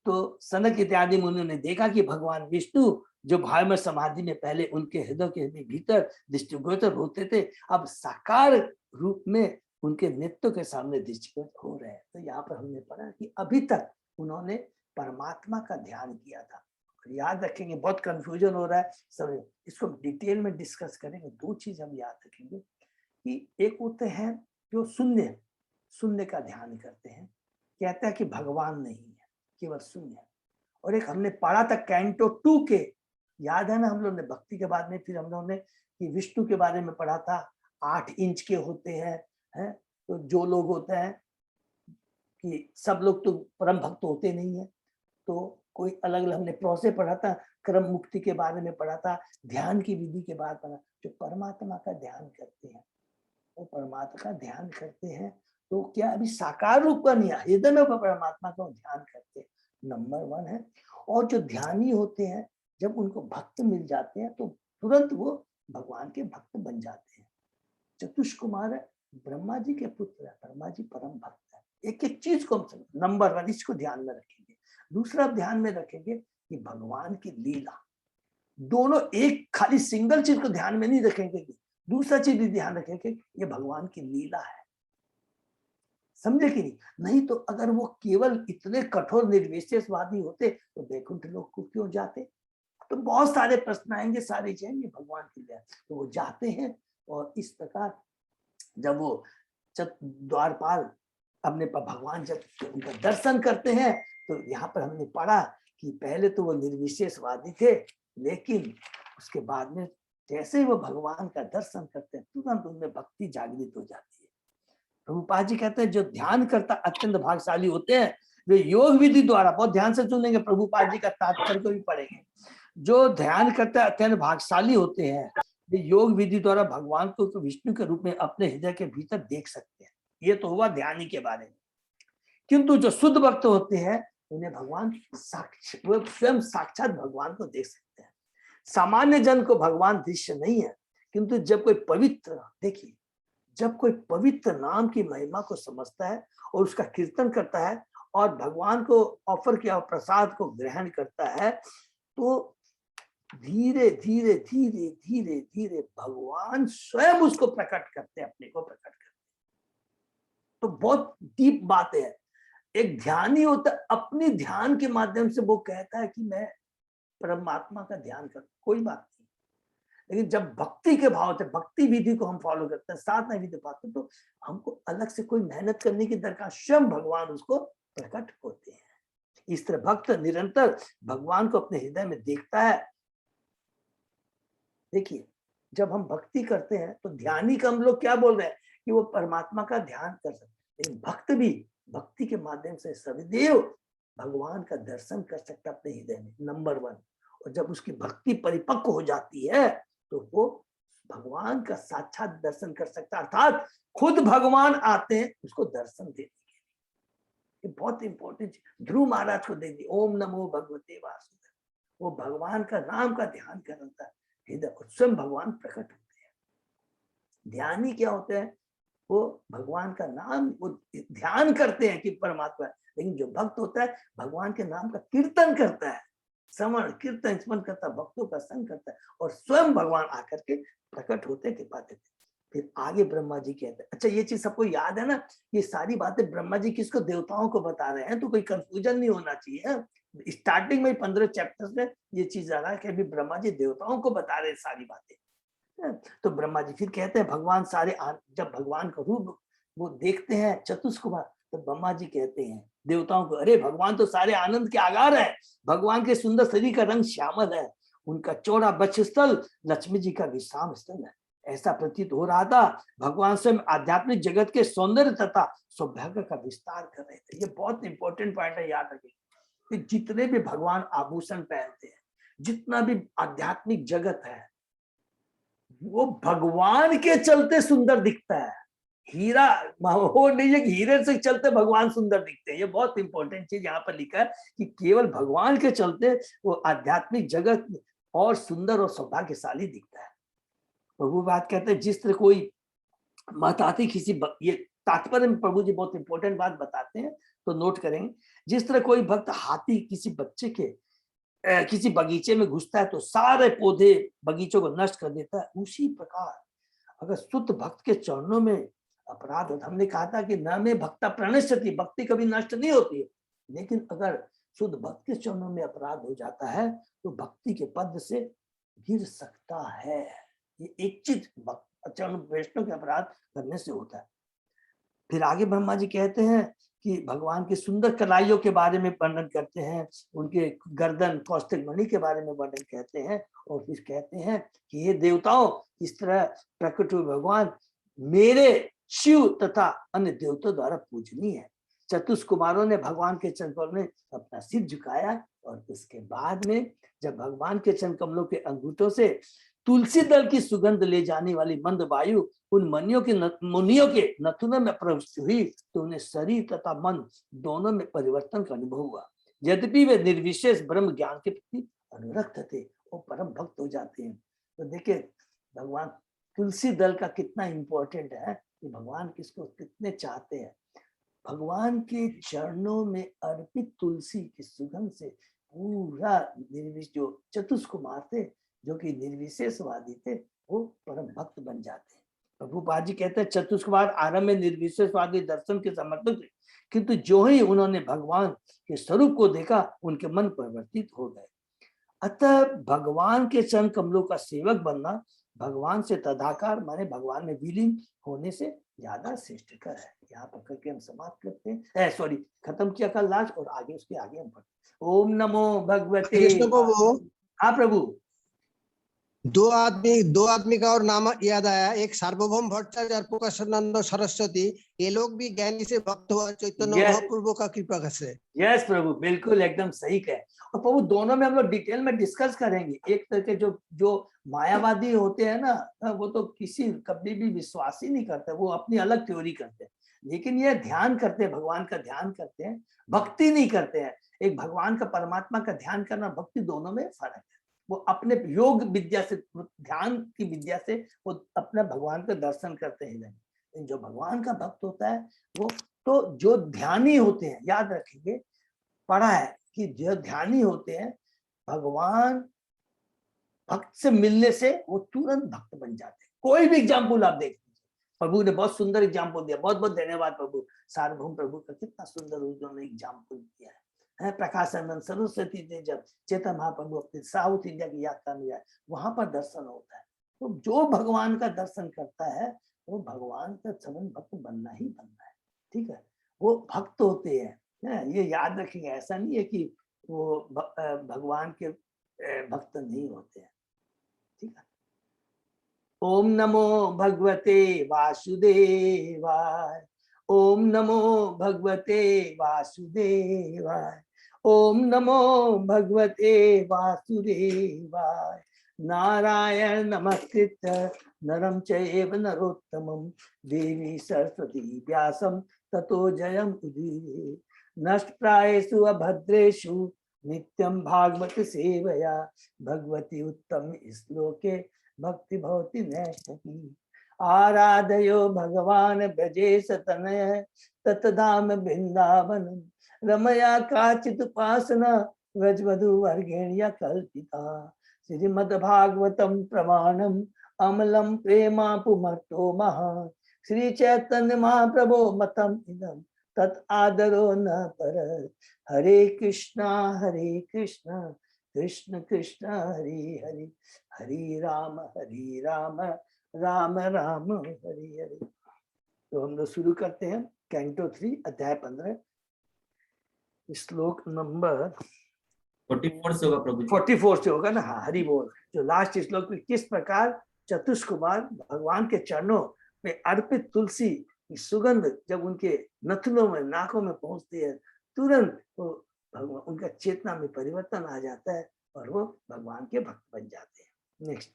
तो सनक इत्यादि मुनियों ने देखा कि भगवान विष्णु जो भाव में समाधि में पहले उनके हृदय के भीतर दृष्टिगोचर होते थे, अब साकार रूप में उनके नेत्र के सामने दृष्टिगोचर हो रहे हैं। तो यहाँ पर हमने पढ़ा कि अभी तक उन्होंने परमात्मा का ध्यान किया था। और याद रखेंगे, बहुत कंफ्यूजन हो रहा है सब, इसको डिटेल में डिस्कस करेंगे। 2 चीज हम याद रखेंगे कि एक होते हैं जो शून्य का ध्यान करते हैं, कहते हैं कि भगवान नहीं है, केवल शून्य। और एक हमने पढ़ा था कैंटो 2 के, याद है ना, हम लोग ने भक्ति के बाद में फिर हम लोग ने कि विष्णु के बारे में पढ़ा था, 8 इंच के होते हैं, तो जो लोग होते हैं कि सब लोग तो परम भक्त होते नहीं है, तो कोई अलग अलग हमने प्रोसेस पढ़ा था, क्रम मुक्ति के बारे में पढ़ा था, ध्यान की विधि के बाद पढ़ा। जो परमात्मा का ध्यान करते हैं वो परमात्मा का ध्यान करते हैं, तो क्या अभी साकार रूप का नहीं, हृदय में परमात्मा का ध्यान करते हैं, नंबर 1 है। और जो ध्यानी होते हैं जब उनको भक्त मिल जाते हैं तो तुरंत वो भगवान के भक्त बन जाते हैं। चतुष कुमार ब्रह्मा जी के पुत्र है, ब्रह्मा जी परम भक्त है। एक एक चीज को हम नंबर 1 इसको ध्यान में रखेंगे। दूसरा ध्यान में रखेंगे कि भगवान की लीला, दोनों एक खाली सिंगल चीज को ध्यान में नहीं रखेंगे, दूसरा चीज भी ध्यान रखेंगे, ये भगवान की लीला है, समझे कि नहीं? नहीं तो अगर वो केवल इतने कठोर निर्विशेषवादी होते तो वैकुंठ लोक को क्यों जाते? तो बहुत सारे प्रश्न आएंगे, सारे जाएंगे, भगवान की लीला तो वो जाते हैं। और इस प्रकार जब वो द्वारपाल अपने भगवान जब उनका दर्शन करते हैं, तो यहाँ पर हमने पढ़ा कि पहले तो वो निर्विशेषवादी थे, लेकिन उसके बाद में जैसे ही वो भगवान का दर्शन करते हैं तुरंत उनमें भक्ति जागृत हो जाती है। प्रभुपाद जी कहते हैं जो ध्यान करता अत्यंत भाग्यशाली होते हैं, वे योग विधि द्वारा, बहुत ध्यान से सुनेंगे, प्रभुपाद जी का तात्पर्य को भी पढ़ेंगे, जो ध्यान करता अत्यंत भाग्यशाली होते हैं वे योग विधि द्वारा भगवान को विष्णु के रूप में अपने हृदय के भीतर देख सकते हैं। ये तो हुआ ध्यानी के बारे में। किंतु जो शुद्ध भक्त होते हैं उन्हें भगवान स्वयं साक्षात भगवान को देख सकते हैं। सामान्य जन को भगवान दृश्य नहीं है, किंतु जब कोई पवित्र, देखिए, जब कोई पवित्र नाम की महिमा को समझता है और उसका कीर्तन करता है और भगवान को ऑफर किया प्रसाद को ग्रहण करता है, तो धीरे धीरे धीरे धीरे धीरे भगवान स्वयं उसको प्रकट करते हैं, अपने को प्रकट करते हैं। तो बहुत डीप बात है। एक ध्यानी होता है, अपनी ध्यान के माध्यम से वो कहता है कि मैं परमात्मा का ध्यान कर, कोई बात नहीं। लेकिन जब भक्ति के भाव से भक्ति विधि को हम फॉलो करते हैं, साथ में विधि पाते हैं, तो हमको अलग से कोई मेहनत करने की दरकार, स्वयं भगवान उसको प्रकट होते हैं। इस तरह भक्त निरंतर भगवान को अपने हृदय में देखता है। देखिए, जब हम भक्ति करते हैं तो ध्यानी का हम लोग क्या बोल रहे हैं कि वो परमात्मा का ध्यान कर सकते हैं, लेकिन भक्त भी भक्ति के माध्यम से सदैव भगवान का दर्शन कर सकता है अपने हृदय में, नंबर 1। और जब उसकी भक्ति परिपक्व हो जाती है तो वो भगवान का साक्षात दर्शन कर सकता है, अर्थात खुद भगवान आते हैं उसको दर्शन देने के लिए। ये बहुत इंपॉर्टेंट, ध्रुव महाराज को दे दी, ओम नमो भगवते वासुदेव, वो भगवान का नाम का ध्यान कर रहा है हृदय, स्वयं भगवान प्रकट होते हैं। ध्यानी क्या होते हैं, वो भगवान का नाम, वो ध्यान करते हैं कि परमात्मा है, लेकिन जो भक्त होता है भगवान के नाम का कीर्तन करता है, श्रवण कीर्तन स्मरण करता है, भक्तों का संग करता है, और स्वयं भगवान आकर के प्रकट होते के पाते थे। फिर आगे ब्रह्मा जी कहते हैं, अच्छा ये चीज सबको याद है ना, ये सारी बातें ब्रह्मा जी किसको, देवताओं को बता रहे हैं, तो कोई कंफ्यूजन नहीं होना चाहिए। स्टार्टिंग में 15 चैप्टर्स में ये चीज आ रहा है कि अभी ब्रह्मा जी देवताओं को बता रहे हैं सारी बातें। तो ब्रह्मा जी फिर कहते हैं भगवान सारे, जब भगवान का रूप वो देखते हैं चतुष्कुमार, तो ब्रह्मा जी कहते हैं देवताओं को, अरे भगवान तो सारे आनंद के आगार है, भगवान के सुंदर शरीर का रंग श्यामल है, उनका चौड़ा वक्षस्थल लक्ष्मी जी का विश्राम स्थल है। ऐसा प्रतीत हो रहा था भगवान स्वयं आध्यात्मिक जगत के सौंदर्य तथा सौभाग्य का विस्तार कर रहे थे। ये बहुत इंपॉर्टेंट पॉइंट है, याद रखिए कि जितने भी भगवान आभूषण पहनते हैं, जितना भी आध्यात्मिक जगत है, वो भगवान के चलते सुंदर दिखता है। हीरा वो नहीं है कि हीरे से चलते भगवान सुंदर दिखते हैं, ये बहुत इंपॉर्टेंट चीज यहाँ पर लिखा है कि केवल भगवान के चलते वो आध्यात्मिक जगत और सुंदर और सौभाग्यशाली दिखता है। प्रभु बात कहते हैं जिस तरह कोई महताती किसी ये तात्पर्य में प्रभु जी बहुत इंपॉर्टेंट बात बताते हैं, तो नोट करेंगे, जिस तरह कोई भक्त हाथी किसी बच्चे के किसी बगीचे में घुसता है तो सारे पौधे बगीचों को नष्ट कर देता है, उसी प्रकार अगर शुद्ध भक्त के चरणों में अपराध होता, हमने कहा था कि न में भक्ता प्रणश्यति, भक्ति कभी नष्ट नहीं होती है, लेकिन अगर शुद्ध भक्त के चरणों में अपराध हो जाता है तो भक्ति के पद से गिर सकता है। ये एक चीज चरण वैष्णव के अपराध करने से होता है। फिर आगे ब्रह्मा जी कहते हैं कि भगवान की सुंदर कलाइयों के बारे में वर्णन करते हैं, उनके गर्दन कौस्तुभ मणि के बारे में वर्णन कहते हैं, और फिर कहते हैं कि ये देवताओं, इस तरह प्रकट हुए भगवान मेरे शिव तथा अन्य देवताओं द्वारा पूजनीय है। चतुष्कुमारों ने भगवान के चरण कमलों में अपना सिर झुकाया, और उसके बाद में जब भगवान के चरण कमलों के अंगूठों से तुलसी दल की सुगंध ले जाने वाली मंद वायु उन मुनियों के नथुनों में प्रविष्ट हुई, तो उन्हें शरीर तथा मन दोनों में परिवर्तन का अनुभव हुआ। यद्यपि वे निर्विशेष ब्रह्म ज्ञान के प्रति अनुरक्त थे, वो परम भक्त हो जाते हैं। तो देखिए भगवान तुलसी दल का कितना इंपॉर्टेंट है कि भगवान किसको कितने चाहते हैं। भगवान के चरणों में अर्पित तुलसी की सुगंध से पूरा निर्विश जो चतुष्कुमार थे जो कि निर्विशेषवादी थे वो परम भक्त बन जाते हैं। प्रभुपाद जी कहते हैं चतुष्कवार आरंभ में निर्विशेषवादी दर्शन के समर्थक थे, किंतु जो ही उन्होंने भगवान के स्वरूप को देखा उनके मन परिवर्तित हो गए। अतः भगवान के चरण कमलों का सेवक बनना भगवान से तदाकार माने भगवान में विलीन होने से ज्यादा श्रेष्ठकर है। यहाँ पकड़ के हम समाप्त करते हैं, सॉरी खत्म किया कल लास्ट, और आगे उसके आगे हम पढ़ते। ओम नमो भगवते। कृष्ण प्रभु, हाँ प्रभु। दो आदमी का और नाम याद आया, एक सार्वभौम भट्टाचार्य और प्रकाशानंद सरस्वती, ये लोग भी ज्ञानी से भक्त हुआ चैतन्य महाप्रभु का कृपा से। यस प्रभु, बिल्कुल एकदम सही कहे। और प्रभु दोनों में हम लोग डिटेल में डिस्कस करेंगे। एक तरह के जो मायावादी होते हैं ना, वो तो किसी कभी भी विश्वास ही नहीं करते, वो अपनी अलग थ्योरी करते हैं। लेकिन ये ध्यान करते हैं, भगवान का ध्यान करते हैं, भक्ति नहीं करते हैं। एक भगवान का परमात्मा का ध्यान करना, भक्ति, दोनों में फर्क है। वो अपने योग विद्या से, ध्यान की विद्या से वो अपने भगवान का दर्शन करते हैं। जो भगवान का भक्त होता है वो तो जो ध्यानी होते हैं, याद रखेंगे पढ़ा है कि जो ध्यानी होते हैं भगवान भक्त से मिलने से वो तुरंत भक्त बन जाते हैं। कोई भी एग्जाम्पल आप देख लीजिए, प्रभु ने बहुत सुंदर एग्जाम्पल दिया। बहुत बहुत धन्यवाद प्रभु, सार्वभौम प्रभु का कितना सुंदर उन्होंने एग्जाम्पल दिया है। प्रकाशानंद सरस्वती थे जब चेतन महाप्रभु अपने साउथ इंडिया की यात्रा में जाए, वहां पर दर्शन होता है। तो जो भगवान का दर्शन करता है वो भगवान का चरण भक्त बनना ही बनना है। ठीक है, वो भक्त होते हैं, ये याद रखेंगे। ऐसा नहीं है कि वो भगवान के भक्त नहीं होते हैं। ठीक है। ओम नमो भगवते वासुदेवाय। ओम नमो भगवते वासुदेवाय। ओम नमो भगवते वासुदेवाय। नारायण नमस्कृत्य नरं चैव नरोत्तमं देवी सरस्वती व्यासं ततो जयम् उदीरये। नष्टप्रायेषु अभद्रेषु नित्यं भागवत सेवया भगवती उत्तम श्लोके भक्ति भवति नैष्ठिकी। आराधयो भगवान ब्रजेश तनय ततधाम वृंदावनम रमया काचित उपासना व्रजवधु वर्गेण्य कल्पिता। श्रीमद्भागवतम प्रमाणम अमलम प्रेमा पुमर्तो महा श्री चैतन्य महाप्रभो मतम इदम तत् आदरो न पर। हरे कृष्णा कृष्ण कृष्ण हरे हरे, हरे राम राम राम हरे हरे। तो हम लोग शुरू करते हैं कैंटो 3 अध्याय 15 श्लोक नंबर 44 से होगा प्रभु जी। 44 से होगा ना। हाँ, हरि बोल। जो लास्ट श्लोक में किस प्रकार चतुष्कुमार भगवान के चरणों में अर्पित तुलसी की सुगंध जब उनके नथनों में, नाकों में पहुंचती है, तुरंत वो भगवान, उनका चेतना में परिवर्तन आ जाता है और वो भगवान के भक्त बन जाते हैं। नेक्स्ट।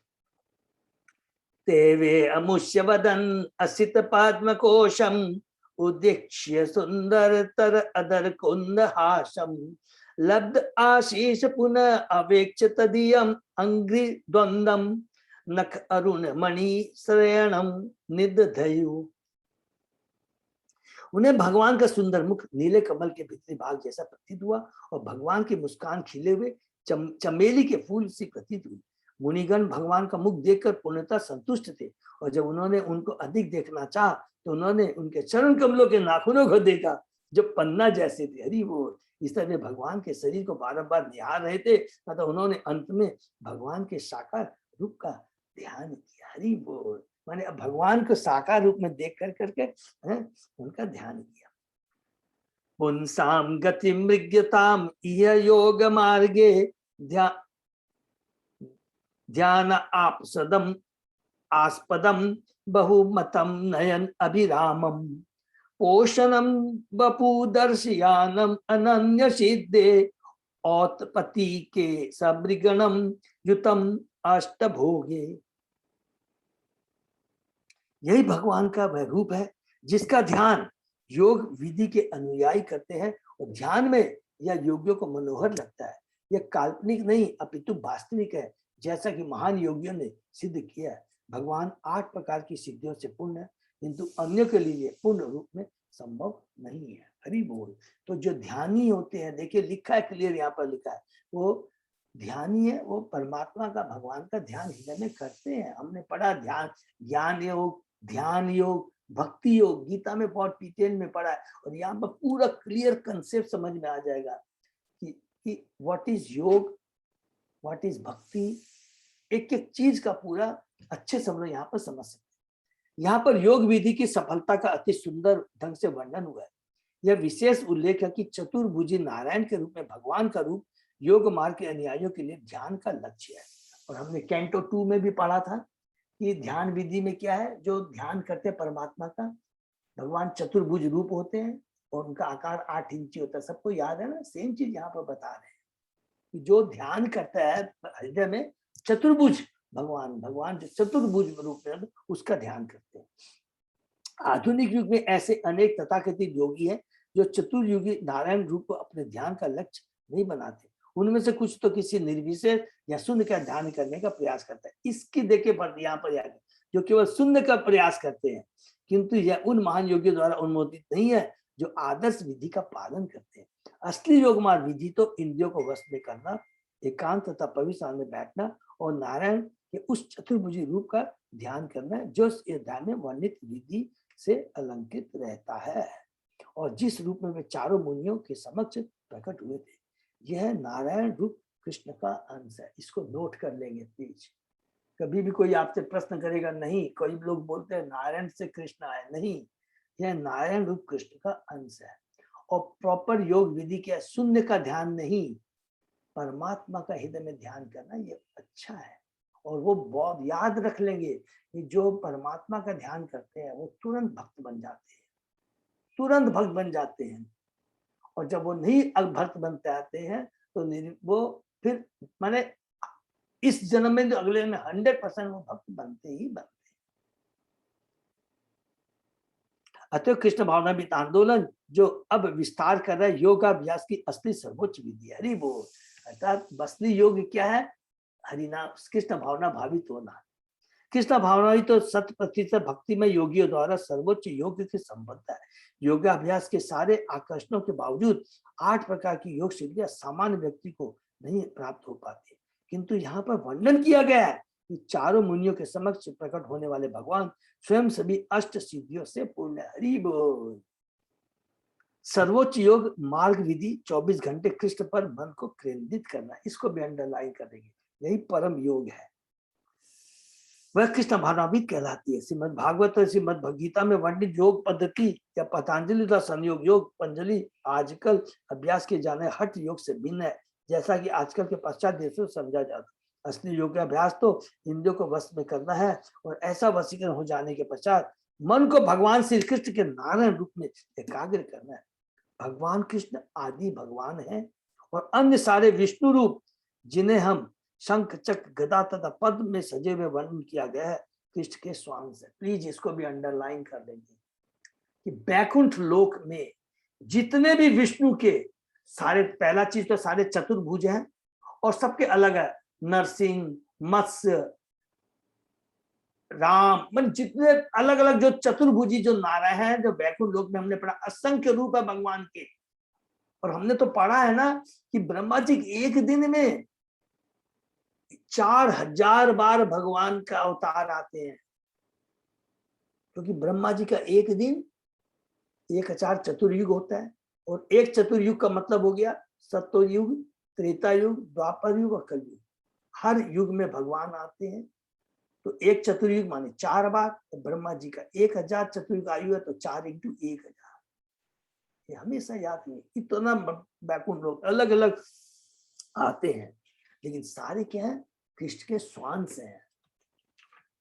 तेवे अमुष्य वदन असित पद्म कोशम उदीक्ष्य सुंदर तर अदर कुंद हासम लब्ध आशीष पुनः अवेक्ष तदीयम अंग्रि द्वंदम नख अरुण मणि श्रेयणम निदधयु। उन्हें भगवान का सुंदर मुख नीले कमल के भीतरी भाग जैसा प्रतीत हुआ और भगवान की मुस्कान खिले हुए चमेली के फूल सी प्रतीत हुई। मुनिगण भगवान का मुख देखकर पूर्णतः संतुष्ट थे और जब उन्होंने उनको अधिक देखना चाहा तो उन्होंने उनके चरण कमलों के नाखूनों को देखा जो पन्ना जैसे थे। हरि बोल। इस तरह वे भगवान के शरीर को बार-बार निहार रहे थे तथा उन्होंने अंत में भगवान के साकार रूप का ध्यान किया। हरि बोल। माने अब भगवान को साकार रूप में देख करके उनका ध्यान किया। पुंसाम गति मृग्यताम इह योग मार्गे ध्यान आपसदम आस्पदम बहुमतम नयन अभिरामम पोषणम बपुदर्शयानम अनन्य सिद्धे औत्पत्ति के सबृगणम युतम अष्टभोगे। यही भगवान का वह रूप है जिसका ध्यान योग विधि के अनुयायी करते हैं और ध्यान में यह योगियों को मनोहर लगता है। यह काल्पनिक नहीं अपितु वास्तविक है, जैसा कि महान योगियों ने सिद्ध किया है। भगवान 8 प्रकार की सिद्धियों से पूर्ण है किंतु अन्य के लिए पूर्ण रूप में संभव नहीं है। हरि बोल। तो जो ध्यानी होते हैं, देखिए लिखा है क्लियर, यहाँ पर लिखा है, वो ध्यान ही है, वो परमात्मा का, भगवान का ध्यान हृदय में करते हैं। हमने पढ़ा ध्यान, ज्ञान योग, ध्यान योग, भक्ति योग, गीता में बहुत डिटेल में पढ़ा है। और यहाँ पर पूरा क्लियर कंसेप्ट समझ में आ जाएगा कि व्हाट इज योग, व्हाट इज भक्ति, एक एक चीज का पूरा अच्छे से हम लोग यहाँ पर समझ सकते हैं। यहाँ पर योग विधि की सफलता का अति सुंदर ढंग से वर्णन हुआ है। यह विशेष उल्लेख है कि चतुर्भुजी नारायण के रूप में भगवान का रूप योग मार्ग के अनुयायियों के लिए ध्यान का लक्ष्य है। और हमने कैंटो 2 में भी पढ़ा था कि ध्यान विधि में क्या है, जो ध्यान करते हैं परमात्मा का, भगवान चतुर्भुज रूप होते हैं और उनका आकार 8 इंची होता है। सबको याद है ना, सेम चीज यहाँ पर बता रहे हैं कि जो ध्यान करता है हृदय में चतुर्भुज भगवान जो चतुर्भुज रूप में, उसका ध्यान करते हैं। आधुनिक युग में ऐसे अनेक तथाकथित योगी हैं जो चतुर्युगी नारायण रूप को अपने ध्यान का लक्ष्य नहीं बनाते। उनमें से कुछ तो किसी निर्विशेष या शून्य का ध्यान करने का प्रयास करता है। इसकी देखे पर यहाँ पर आगे जो केवल शून्य का प्रयास करते हैं, किंतु यह उन महान योगियों द्वारा अनुमोदित नहीं है जो आदर्श विधि का पालन करते हैं। असली योग मार्ग विधि तो इंद्रियों को वश में करना, एकांत तथा पवित्र स्थान में बैठना और नारायण के उस चतुर्भुजी रूप का ध्यान करना है जो इस ध्यान में वर्णित विधि से अलंकृत रहता है और जिस रूप में वे चारों मुनियों के समक्ष प्रकट हुए थे। यह नारायण रूप कृष्ण का अंश है। इसको नोट कर लेंगे प्लीज। कभी भी कोई आपसे प्रश्न करेगा, नहीं, कोई लोग बोलते हैं नारायण से कृष्ण आए, नहीं, यह नारायण रूप कृष्ण का अंश है। और प्रॉपर योग विधि क्या, शून्य का ध्यान नहीं, परमात्मा का हृदय में ध्यान करना, ये अच्छा है। और वो बहुत याद रख लेंगे कि जो परमात्मा का ध्यान करते हैं वो तुरंत भक्त बन जाते हैं, तुरंत भक्त बन जाते हैं। और जब वो नहीं भक्त बनते आते हैं तो वो फिर माने इस जन्म में, जो अगले में 100% वो भक्त बनते ही बनते हैं। अतः कृष्ण भावनामृत आंदोलन जो अब विस्तार कर रहा है योगाभ्यास की असली सर्वोच्च विधि है। हरि बोल। अर्थात असली योग क्या है, हरिनाम, कृष्ण भावना भावित होना। कृष्ण भावना ही तो 100% भक्ति में योगियों द्वारा सर्वोच्च योग की संबद्ध है। योगाभ्यास के सारे आकर्षणों के बावजूद 8 प्रकार की योग सिद्धियां सामान्य व्यक्ति को नहीं प्राप्त हो पाती, किंतु यहाँ पर वर्णन किया गया है कि चारों मुनियों के समक्ष प्रकट होने वाले भगवान स्वयं सभी अष्ट सिद्धियों से पूर्ण है। हरि बोल। सर्वोच्च योग मार्ग विधि 24 घंटे कृष्ण पर मन को केंद्रित करना, इसको भी अंडरलाइन करेंगे। यही परम योग है, वह कृष्ण भावनामृत कहलाती है। श्रीमद् भागवत और श्रीमद् भगवद्गीता में वर्णित योग पद्धति या पतंजलि का संयोग योग पंजलि आजकल अभ्यास किए जाने हठ योग से भिन्न है, जैसा कि आजकल के पश्चात देशों से समझा जाता। असली योग का अभ्यास तो इंद्रियों को वश में करना है और ऐसा वशीकरण हो जाने के पश्चात मन को भगवान श्री कृष्ण के नारायण रूप में एकाग्र करना है। भगवान कृष्ण आदि भगवान है और अन्य सारे विष्णु रूप जिन्हें हम शंख चक्र गदा तथा पद्म में सजे हुए वर्णन किया गया है कृष्ण के स्वांश है। प्लीज इसको भी अंडरलाइन कर देंगे कि बैकुंठ लोक में जितने भी विष्णु के सारे, पहला चीज तो सारे चतुर्भुज हैं और सबके अलग है, नरसिंह, मत्स्य, राम, मतलब जितने अलग अलग जो चतुर्भुजी जो नारायण है, जो बैकुंठ लोक में हमने पढ़ा असंख्य रूप है भगवान के। और हमने तो पढ़ा है ना कि ब्रह्मा जी एक दिन में 4000 बार भगवान का अवतार आते हैं, क्योंकि ब्रह्मा जी का एक दिन 1000 चतुर्युग होता है। और एक चतुर्युग का मतलब हो गया सत्ययुग, त्रेता युग, द्वापर युग और कलयुग। हर युग में भगवान आते हैं, तो एक चतुर्युग माने 4 बार। तो ब्रह्मा जी का 1000 चतुर्युग आयु है, तो 4 × 1000। ये हमेशा याद नहीं, इतना बैकुंठ लोग अलग अलग आते हैं, लेकिन सारे क्या है, कृष्ण के स्वांश हैं।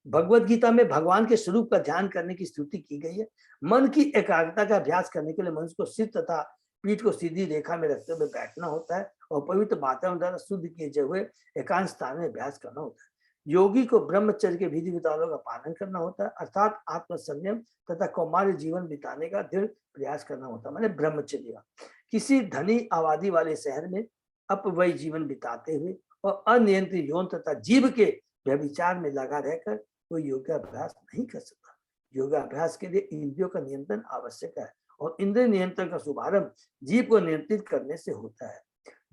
भगवत गीता में भगवान के स्वरूप का ध्यान करने की स्तुति की गई है। मन की एकाग्रता का अभ्यास करने के लिए मनुष्य को सिर तथा पीठ को सीधी रेखा में रखते हुए बैठना होता है और पवित्र वातावरण द्वारा शुद्ध किए हुए एकांत स्थान में अभ्यास करना होता है। योगी को ब्रह्मचर्य के विधि विधानों का पालन करना होता है, अर्थात आत्मसंयम तथा कौमार्य जीवन बिताने का दृढ़ प्रयास करना होता है, माने ब्रह्मचर्य। किसी धनी आबादी वाले शहर में अपव्यय जीवन बिताते हुए और अनियंत्रित यौन तथा जीव के व्यभिचार में लगा रहकर कोई योगाभ्यास नहीं कर सकता। योगाभ्यास के लिए इंद्रियों का नियंत्रण आवश्यक है और इंद्रिय नियंत्रण का शुभारंभ जीव को नियंत्रित करने से होता है।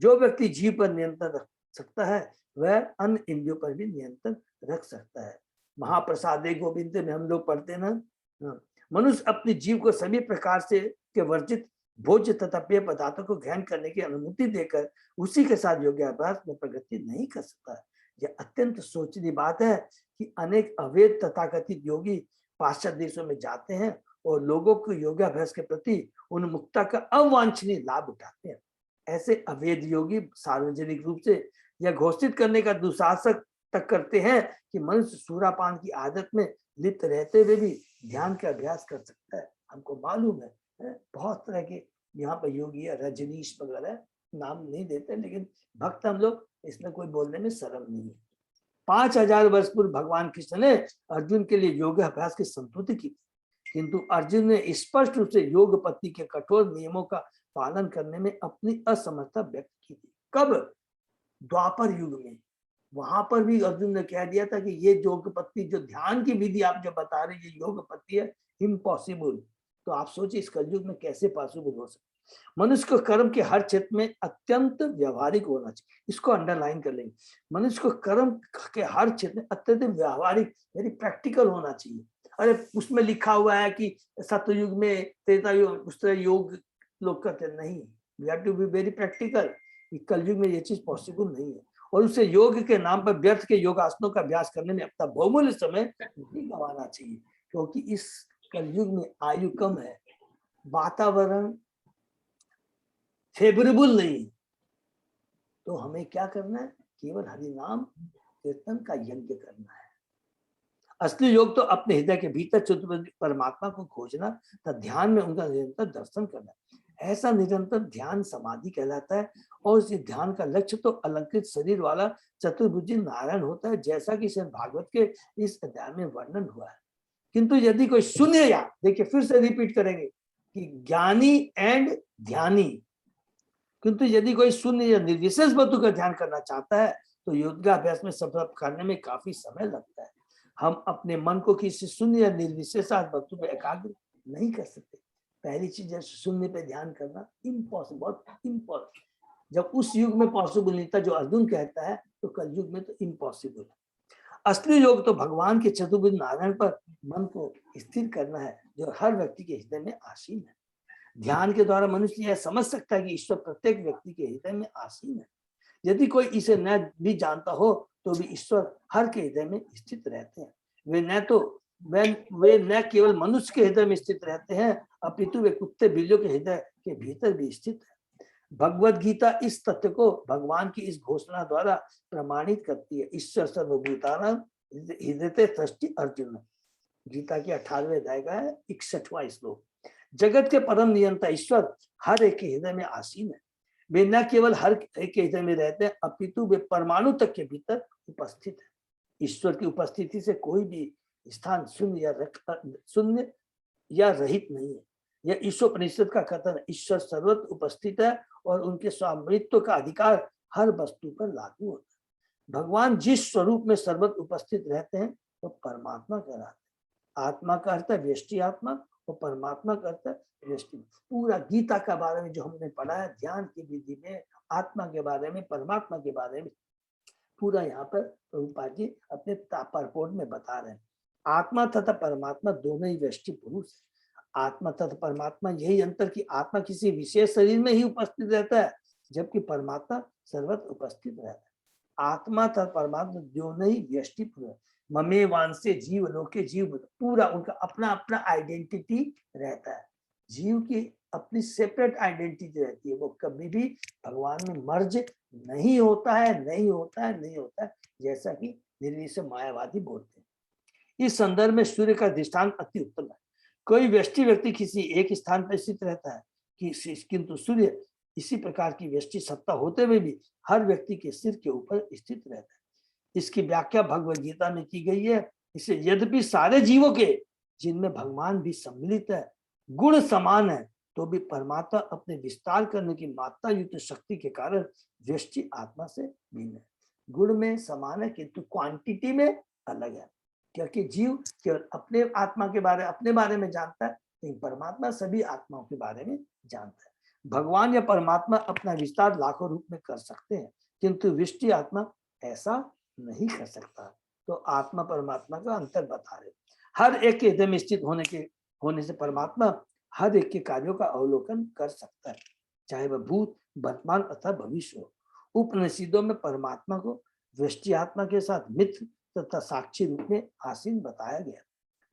जो व्यक्ति जीव पर नियंत्रण सकता है वह अन्य इंद्रियों पर भी नियंत्रण रख सकता है। महाप्रसादे गोविंद में हम लोग पढ़ते ना, मनुष्य अपने जीव को सभी प्रकार से के वर्जित भोज्य तथा पेय पदार्थों को ग्रहण करने की अनुमति देकर उसी के साथ योगाभ्यास में प्रगति नहीं कर सकता। यह अत्यंत सोचनीय बात है कि अनेक अवैध तथाकथित योगी पाश्चात्य देशों में जाते हैं और लोगों को योगाभ्यास के प्रति उन्मुखता का अवांछनीय लाभ उठाते हैं। ऐसे अवैध योगी सार्वजनिक रूप से यह घोषित करने का दुस्साहस तक करते हैं कि मनुष्य सूरापान की आदत में लिप्त रहते हुए भी ध्यान का अभ्यास कर सकता है। हमको मालूम है बहुत तरह के यहाँ पर योगी है, रजनीश वगैरह, नाम नहीं देते, लेकिन भक्त हम लोग, इसमें कोई बोलने में शर्म नहीं है। 5000 वर्ष पूर्व भगवान कृष्ण ने अर्जुन के लिए योग अभ्यास की संस्तुति की, किंतु अर्जुन ने स्पष्ट रूप से योग पत्ति के कठोर नियमों का पालन करने में अपनी असमर्थता व्यक्त की थी। कब? द्वापर युग में। वहां पर भी अर्जुन ने कह दिया था कि ये योग पत्ति, जो ध्यान की विधि आप जो बता रहे, ये योग पत्ति है, इम्पॉसिबल। तो आप सोचिए इस कलयुग में कैसे पॉसिबल हो सकता। मनुष्य को कर्म के हर क्षेत्र में अत्यंत व्यवहारिक होना चाहिए। इसको अंडरलाइन कर लेंगे। मनुष्य को कर्म के हर क्षेत्र में अत्यंत व्यवहारिक, वेरी प्रैक्टिकल होना चाहिए। अरे उसमें लिखा हुआ है कि सतयुग में, त्रेता युग, उस तरह योग लोग करते नहीं। We have to be very practical. कलयुग में ये चीज पॉसिबल नहीं है, और उसे योग के नाम पर व्यर्थ के योगासनों का अभ्यास करने में अपना बहुमूल्य समय नहीं गंवाना चाहिए, क्योंकि इस कलयुग में आयु कम है, वातावरण फेवरेबल नहीं। तो हमें क्या करना है? केवल हरि नाम कीर्तन का यज्ञ करना है। असली योग तो अपने हृदय के भीतर चतुर्वेद परमात्मा को खोजना तथा ध्यान में उनका निरंतर दर्शन करना। ऐसा निरंतर ध्यान समाधि कहलाता है, और इस ध्यान का लक्ष्य तो अलंकृत शरीर वाला चतुर्भुजी नारायण होता है, जैसा कि श्रीमद् भागवत के इस अध्याय में वर्णन हुआ है। किंतु यदि कोई शून्य, या देखिए फिर से रिपीट करेंगे कि ज्ञानी एंड ध्यानी, किंतु यदि कोई शून्य या निर्विशेष वस्तु का ध्यान करना चाहता है तो योगाभ्यास में सफल करने में काफी समय लगता है। हम अपने मन को किसी शून्य या निर्विशेष वस्तु पर एकाग्र नहीं कर सकते। पहली चीज है शून्य पे ध्यान करना, इम्पॉसिबल, इम्पॉसिबल। जब उस युग में पॉसिबल नहीं था जो अर्जुन कहता है, तो कल युग में तो इम्पॉसिबल है। असली योग तो भगवान के चतुर्भुज नारायण पर मन को स्थिर करना है, जो हर व्यक्ति के हृदय में आसीन है। ध्यान के द्वारा मनुष्य यह समझ सकता है कि ईश्वर प्रत्येक व्यक्ति के हृदय में आसीन है। यदि कोई इसे न भी जानता हो तो भी ईश्वर हर के हृदय में स्थित रहते हैं। वे न केवल मनुष्य के हृदय में स्थित रहते हैं, अपितु वे कुत्ते बिल्लियों के हृदय के भीतर भी स्थित है। भगवद गीता इस तथ्य को भगवान की इस घोषणा द्वारा प्रमाणित करती है। ईश्वर सर्वभूतानां हृदयते सृष्टि अर्जुन। गीता के 18वें अध्याय का 61वां श्लोक। जगत के परम नियंता ईश्वर हर एक के हृदय में आसीन है। वे न केवल हर एक के हृदय में रहते हैं, अपितु वे परमाणु तक के भीतर उपस्थित है। ईश्वर की उपस्थिति से कोई भी स्थान शून्य या रहित नहीं है। यह ईशोपनिषद का कथन है। ईश्वर सर्वत्र उपस्थित है और उनके स्वामित्व का अधिकार हर वस्तु पर लागू होता है। भगवान जिस स्वरूप में सर्वत्र उपस्थित रहते हैं वो परमात्मा कहलाते हैं। आत्मा का अर्थ है व्यष्टि आत्मा, और परमात्मा का अर्थ है व्यष्टि। पूरा गीता के बारे में जो हमने पढ़ा है, ध्यान की विधि में आत्मा के बारे में, परमात्मा के बारे में पूरा यहाँ पर प्रभुपाद जी अपने परपोर्ट में बता रहे हैं। आत्मा तथा परमात्मा दोनों ही व्यष्टि पुरुष है। आत्मा तथा परमात्मा यही अंतर कि आत्मा किसी विशेष शरीर में ही उपस्थित रहता है, जबकि परमात्मा सर्वत्र उपस्थित रहता है। आत्मा तथा परमात्मा दोनों ही व्यष्टि पुरुष। ममे वांसे जीव लोके जीव, पूरा उनका अपना अपना आइडेंटिटी रहता है। जीव की अपनी सेपरेट आइडेंटिटी रहती है, वो कभी भी भगवान में मर्ज नहीं होता है, नहीं होता है, नहीं होता है, जैसा कि निर्विशेष मायावादी बोलते हैं। इस संदर्भ में सूर्य का दृष्टांत अति उत्तम है। कोई व्यक्ति किसी एक स्थान पर स्थित रहता है, किंतु सूर्य इसी प्रकार की व्यष्टि सत्ता होते हुए भी हर व्यक्ति के सिर के ऊपर स्थित रहता है। इसकी व्याख्या भगवद गीता में की गई है। इसे यद्यपि सारे जीवों के, जिनमें भगवान भी सम्मिलित है, गुण समान है, तो भी परमात्मा अपने विस्तार करने की मात्रा युक्त शक्ति के कारण व्यष्टि आत्मा से भिन्न है। गुण में समान है किंतु क्वांटिटी में अलग है, क्योंकि जीव केवल अपने आत्मा के अपने बारे में जानता है, लेकिन परमात्मा सभी आत्माओं के बारे में जानता है। भगवान या परमात्मा अपना विस्तार लाखों रूप में कर सकते हैं, किंतु वृष्टि आत्मा ऐसा नहीं कर सकता। तो आत्मा परमात्मा का अंतर बता रहे। हर एक के हृदय में स्थित होने से परमात्मा हर एक के कार्यों का अवलोकन कर सकता है, चाहे वह भूत, वर्तमान अथवा भविष्य हो। उपनिषदों में परमात्मा को वृष्टि आत्मा के साथ मित्र तथा साक्षी रूप में आसीन बताया गया।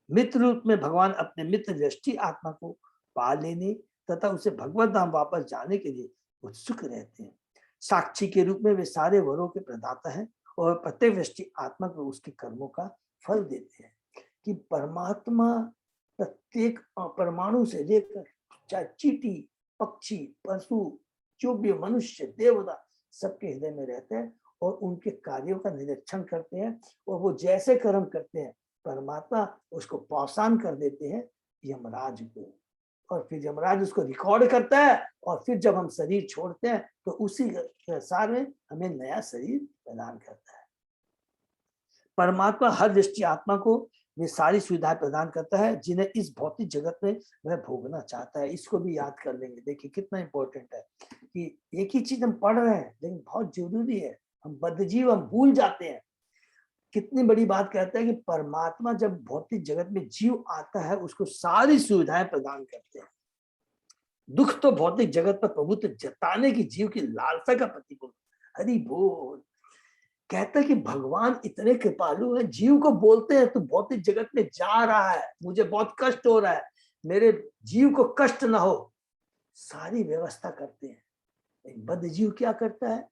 मित्र रूप में भगवान अपने मित्र वृष्टि आत्मा को पा लेने तथा उसे भगवत धाम वापस जाने के लिए उत्सुक रहते हैं। साक्षी के रूप में वे सारे वरों के प्रदाता हैं और प्रत्येक वृष्टि आत्मा को उसके कर्मों का फल देते हैं। कि परमात्मा प्रत्येक परमाणु से लेकर चाहे चींटी, पक्षी, पशु, जो भी मनुष्य, देवता, सबके हृदय में रहते हैं और उनके कार्यों का निरीक्षण करते हैं। और वो जैसे कर्म करते हैं परमात्मा उसको पावसान कर देते हैं यमराज को, और फिर यमराज उसको रिकॉर्ड करता है। और फिर जब हम शरीर छोड़ते हैं तो उसी के अनुसार में हमें नया शरीर प्रदान करता है। परमात्मा हर दृष्टि आत्मा को वे सारी सुविधाएं प्रदान करता है जिन्हें इस भौतिक जगत में वह भोगना चाहता है। इसको भी याद कर लेंगे। देखिए कितना इंपॉर्टेंट है कि एक ही चीज हम पढ़ रहे हैं लेकिन बहुत जरूरी है। हम बद्धजीव, हम भूल जाते हैं। कितनी बड़ी बात कहते हैं कि परमात्मा जब भौतिक जगत में जीव आता है उसको सारी सुविधाएं प्रदान करते हैं। दुख तो भौतिक जगत पर प्रभुत्व जताने की जीव की लालसा का प्रतिकूल। हरि बोल। कहता है कि भगवान इतने कृपालु हैं, जीव को बोलते हैं तू भौतिक जगत में जा रहा है, मुझे बहुत कष्ट हो रहा है, मेरे जीव को कष्ट ना हो, सारी व्यवस्था करते हैं। एक बद्ध जीव क्या करता है?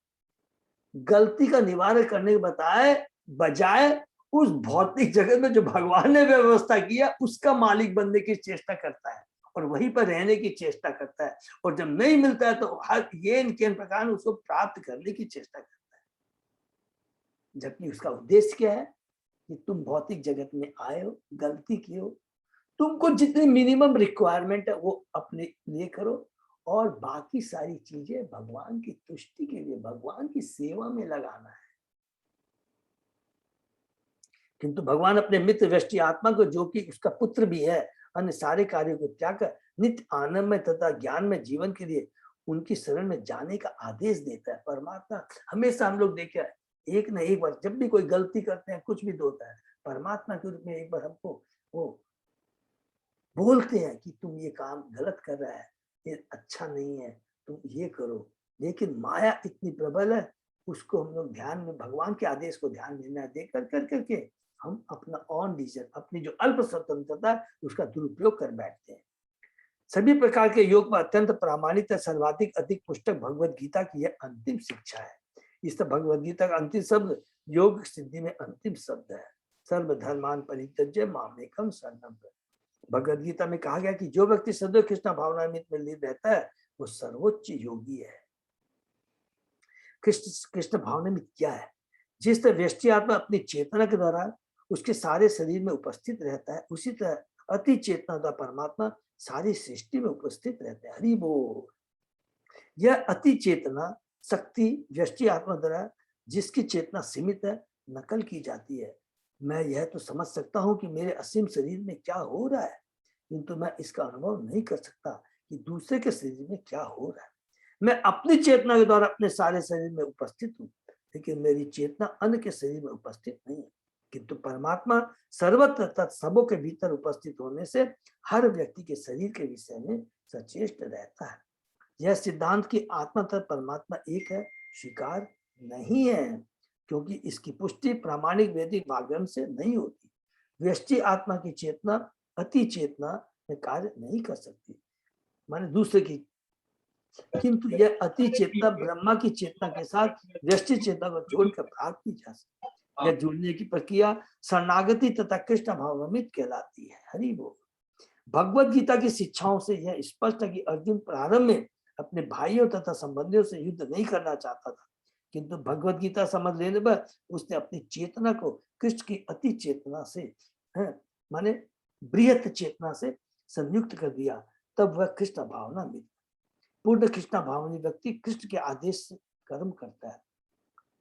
गलती का निवारण करने के बजाय उस भौतिक जगत में जो भगवान ने व्यवस्था किया उसका मालिक बनने की चेष्टा करता है और वहीं पर रहने की चेष्टा करता है। और जब नहीं मिलता है तो हर ये इनके प्रकार उसको प्राप्त करने की चेष्टा करता है। जबकि उसका उद्देश्य क्या है कि तुम भौतिक जगत में आए हो, गलती की हो, तुमको जितनी मिनिमम रिक्वायरमेंट है वो अपने लिए करो और बाकी सारी चीजें भगवान की तुष्टि के लिए, भगवान की सेवा में लगाना है। किंतु भगवान अपने मित्र वृष्टि आत्मा को, जो कि उसका पुत्र भी है, अन्य सारे कार्यों को त्याग कर नित्य आनंद में तथा ज्ञान में जीवन के लिए उनकी शरण में जाने का आदेश देता है। परमात्मा हमेशा, हम लोग देखे एक न एक बार जब भी कोई गलती करते हैं, कुछ भी होता है, परमात्मा के रूप में एक बार हमको वो बोलते हैं कि तुम ये काम गलत कर रहा है, ये अच्छा नहीं है, तुम ये करो। लेकिन माया इतनी प्रबल है, उसको हम लोग ध्यान में, भगवान के आदेश को ध्यान में न देकर करके हम अपना ऑन डिसीजन, अपनी जो अल्प स्वतंत्रता है उसका दुरुपयोग कर बैठते हैं। सभी प्रकार के योग में अत्यंत प्रामाणिक सर्वाधिक अधिक पुस्तक भगवत गीता की यह अंतिम शिक्षा है। इस तरह भगवत गीता का अंतिम शब्द योग सिद्धि में अंतिम शब्द है। सर्वधर्मान परित्यज्य मामेकम शरणम। भगवद गीता में कहा गया कि जो व्यक्ति सदैव कृष्ण भावनामृत में लीन रहता है वो सर्वोच्च योगी है। कृष्ण भावनामृत क्या है? जिस तरह व्यष्टि आत्मा अपनी चेतना के द्वारा उसके सारे शरीर में उपस्थित रहता है, उसी तरह अति चेतना द्वारा परमात्मा सारी सृष्टि में उपस्थित रहते हैं। हरि बोल। यह अति चेतना शक्ति व्यष्टि आत्मा द्वारा जिसकी चेतना सीमित है नकल की जाती है। मैं यह तो समझ सकता हूं कि मेरे असीम शरीर में क्या हो रहा है, किंतु मैं इसका अनुभव नहीं कर सकता कि दूसरे के शरीर में क्या हो रहा है। मैं अपनी चेतना के द्वारा अपने सारे शरीर में उपस्थित हूँ, लेकिन मेरी चेतना अन्य के शरीर में उपस्थित नहीं है। किंतु परमात्मा सर्वत्र तथा सबों के भीतर उपस्थित होने से हर व्यक्ति के शरीर के विषय में सचेष्ट रहता है। यह सिद्धांत की आत्मा तथा परमात्मा एक है स्वीकार नहीं है, क्योंकि इसकी पुष्टि प्रामाणिक वैदिक माध्यम से नहीं होती। व्यष्टि आत्मा की चेतना अति चेतना में कार्य नहीं कर सकती, माने दूसरे की, किंतु यह अति चेतना ब्रह्मा की चेतना के साथ व्यष्टि चेतना को जोड़कर प्राप्त की जा सकती है। यह जुड़ने की प्रक्रिया शरणागति तथा कृष्ण भावामृत कहलाती है। हरि बोल। भगवद गीता की शिक्षाओं से यह स्पष्ट है कि अर्जुन प्रारंभ में अपने भाइयों तथा संबंधियों से युद्ध नहीं करना चाहता था, किंतु भगवद गीता समझ लेने पर उसने अपनी चेतना को कृष्ण की अति चेतना से, माने बृहत चेतना से संयुक्त कर दिया। तब वह कृष्ण भावना मिली। पूर्ण कृष्ण भावनी व्यक्ति कृष्ण के आदेश से कर्म करता है।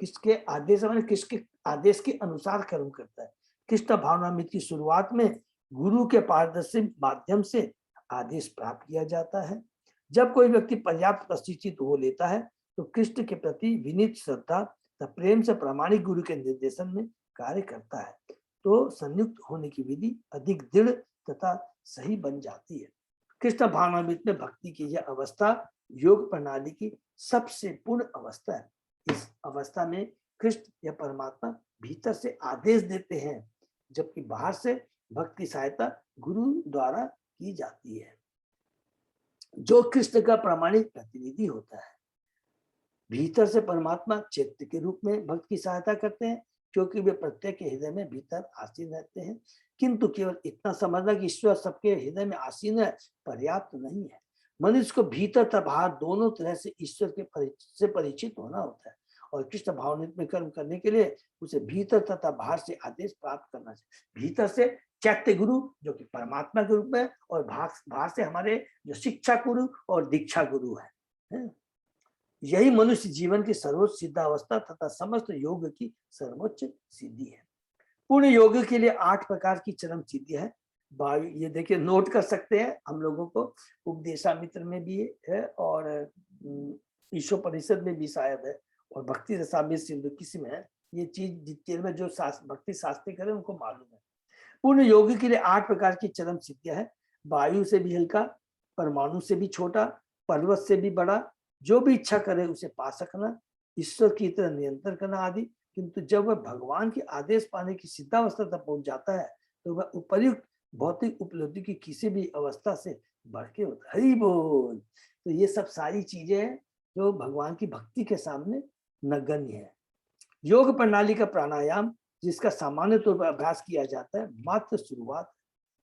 किसके आदेश, माने किसके आदेश के अनुसार कर्म करता है। कृष्ण भावनामृत की शुरुआत में गुरु के पारदर्शी माध्यम से आदेश प्राप्त किया जाता है। जब कोई व्यक्ति पर्याप्त प्रशिक्षित हो लेता है तो कृष्ण के प्रति विनीत श्रद्धा तथा प्रेम से प्रामाणिक गुरु के निर्देशन में कार्य करता है, तो संयुक्त होने की विधि अधिक दृढ़ तथा सही बन जाती है। कृष्ण भावनामृत में भक्ति की यह अवस्था योग प्रणाली की सबसे पूर्ण अवस्था है। इस अवस्था में कृष्ण या परमात्मा भीतर से आदेश देते हैं, जबकि बाहर से भक्त की सहायता गुरु द्वारा की जाती है, जो कृष्ण का प्रामाणिक प्रतिनिधि होता है। भीतर से परमात्मा चैत्य के रूप में भक्त की सहायता करते हैं, क्योंकि वे प्रत्येक के हृदय में भीतर आसीन रहते हैं। किंतु केवल इतना समझना कि ईश्वर सबके हृदय में आसीन है पर्याप्त नहीं है। मनुष्य को भीतर तथा बाहर दोनों तरह से ईश्वर के से परिचित होना होता है, और कृष्ण भावनित में कर्म करने के लिए उसे भीतर तथा बाहर से आदेश प्राप्त करना चाहिए। भीतर से चैत्य गुरु जो कि परमात्मा के रूप में, और बाहर से हमारे जो शिक्षा गुरु और दीक्षा गुरु है। यही मनुष्य जीवन की सर्वोच्च सिद्धावस्था तथा समस्त योग की सर्वोच्च सिद्धि है। पूर्ण योग के लिए 8 प्रकार की चरम सिद्धि है। ये देखिए, नोट कर सकते हैं हम लोगों को, उपदेशामित्र में भी है और ईश्वर परिषद में भी शायद है, और भक्ति रसामृत सिंधु किसी में है। ये चीज डिटेल में जो भक्ति शास्त्री करे उनको मालूम है। पूर्ण योग के लिए 8 प्रकार की चरम सिद्धियां है। वायु से भी हल्का, परमाणु से भी छोटा, पर्वत से भी बड़ा, जो भी इच्छा करे उसे पा सकना, ईश्वर की तरह नियंत्रण करना आदि। किंतु जब वह भगवान के आदेश पाने की सिद्धावस्था तक पहुंच जाता है, तो वह उपर्युक्त भौतिक उपलब्धि की किसी भी अवस्था से बढ़ के होता है। हरि बोल। तो ये सब सारी चीजें जो भगवान की भक्ति के सामने नगण्य है। योग प्रणाली का प्राणायाम, जिसका सामान्य तौर पर अभ्यास किया जाता है, मात्र शुरुआत।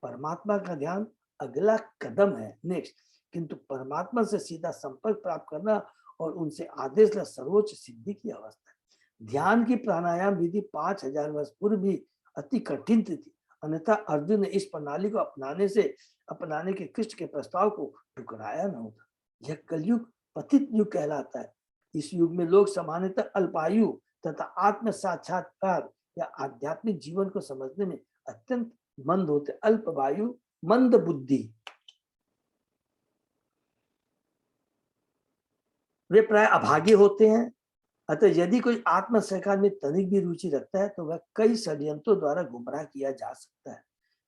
परमात्मा का ध्यान अगला कदम है, नेक्स्ट। किंतु परमात्मा से सीधा संपर्क प्राप्त करना और उनसे आदेश ला सर्वोच्च सिद्धि की अवस्था है। ध्यान की प्राणायाम विधि 5000 वर्ष पूर्व भी अति कठिन थी, अन्यथा अर्जुन ने इस प्रणाली को अपनाने के कृष्ण के प्रस्ताव को ठुकराया न होता। यह कलयुग पतित युग कहलाता है। इस युग में लोग सामान्यतः अल्पायु तथा आत्म साक्षात्कार या आध्यात्मिक जीवन को समझने में अत्यंत मंद होते। अल्पवायु, मंद बुद्धि, वे प्राय अभागे होते हैं। अतः यदि कोई आत्म साक्षात्कार में तनिक भी रुचि रखता है, तो वह कई षड्यंत्रों द्वारा गुमराह किया जा सकता है।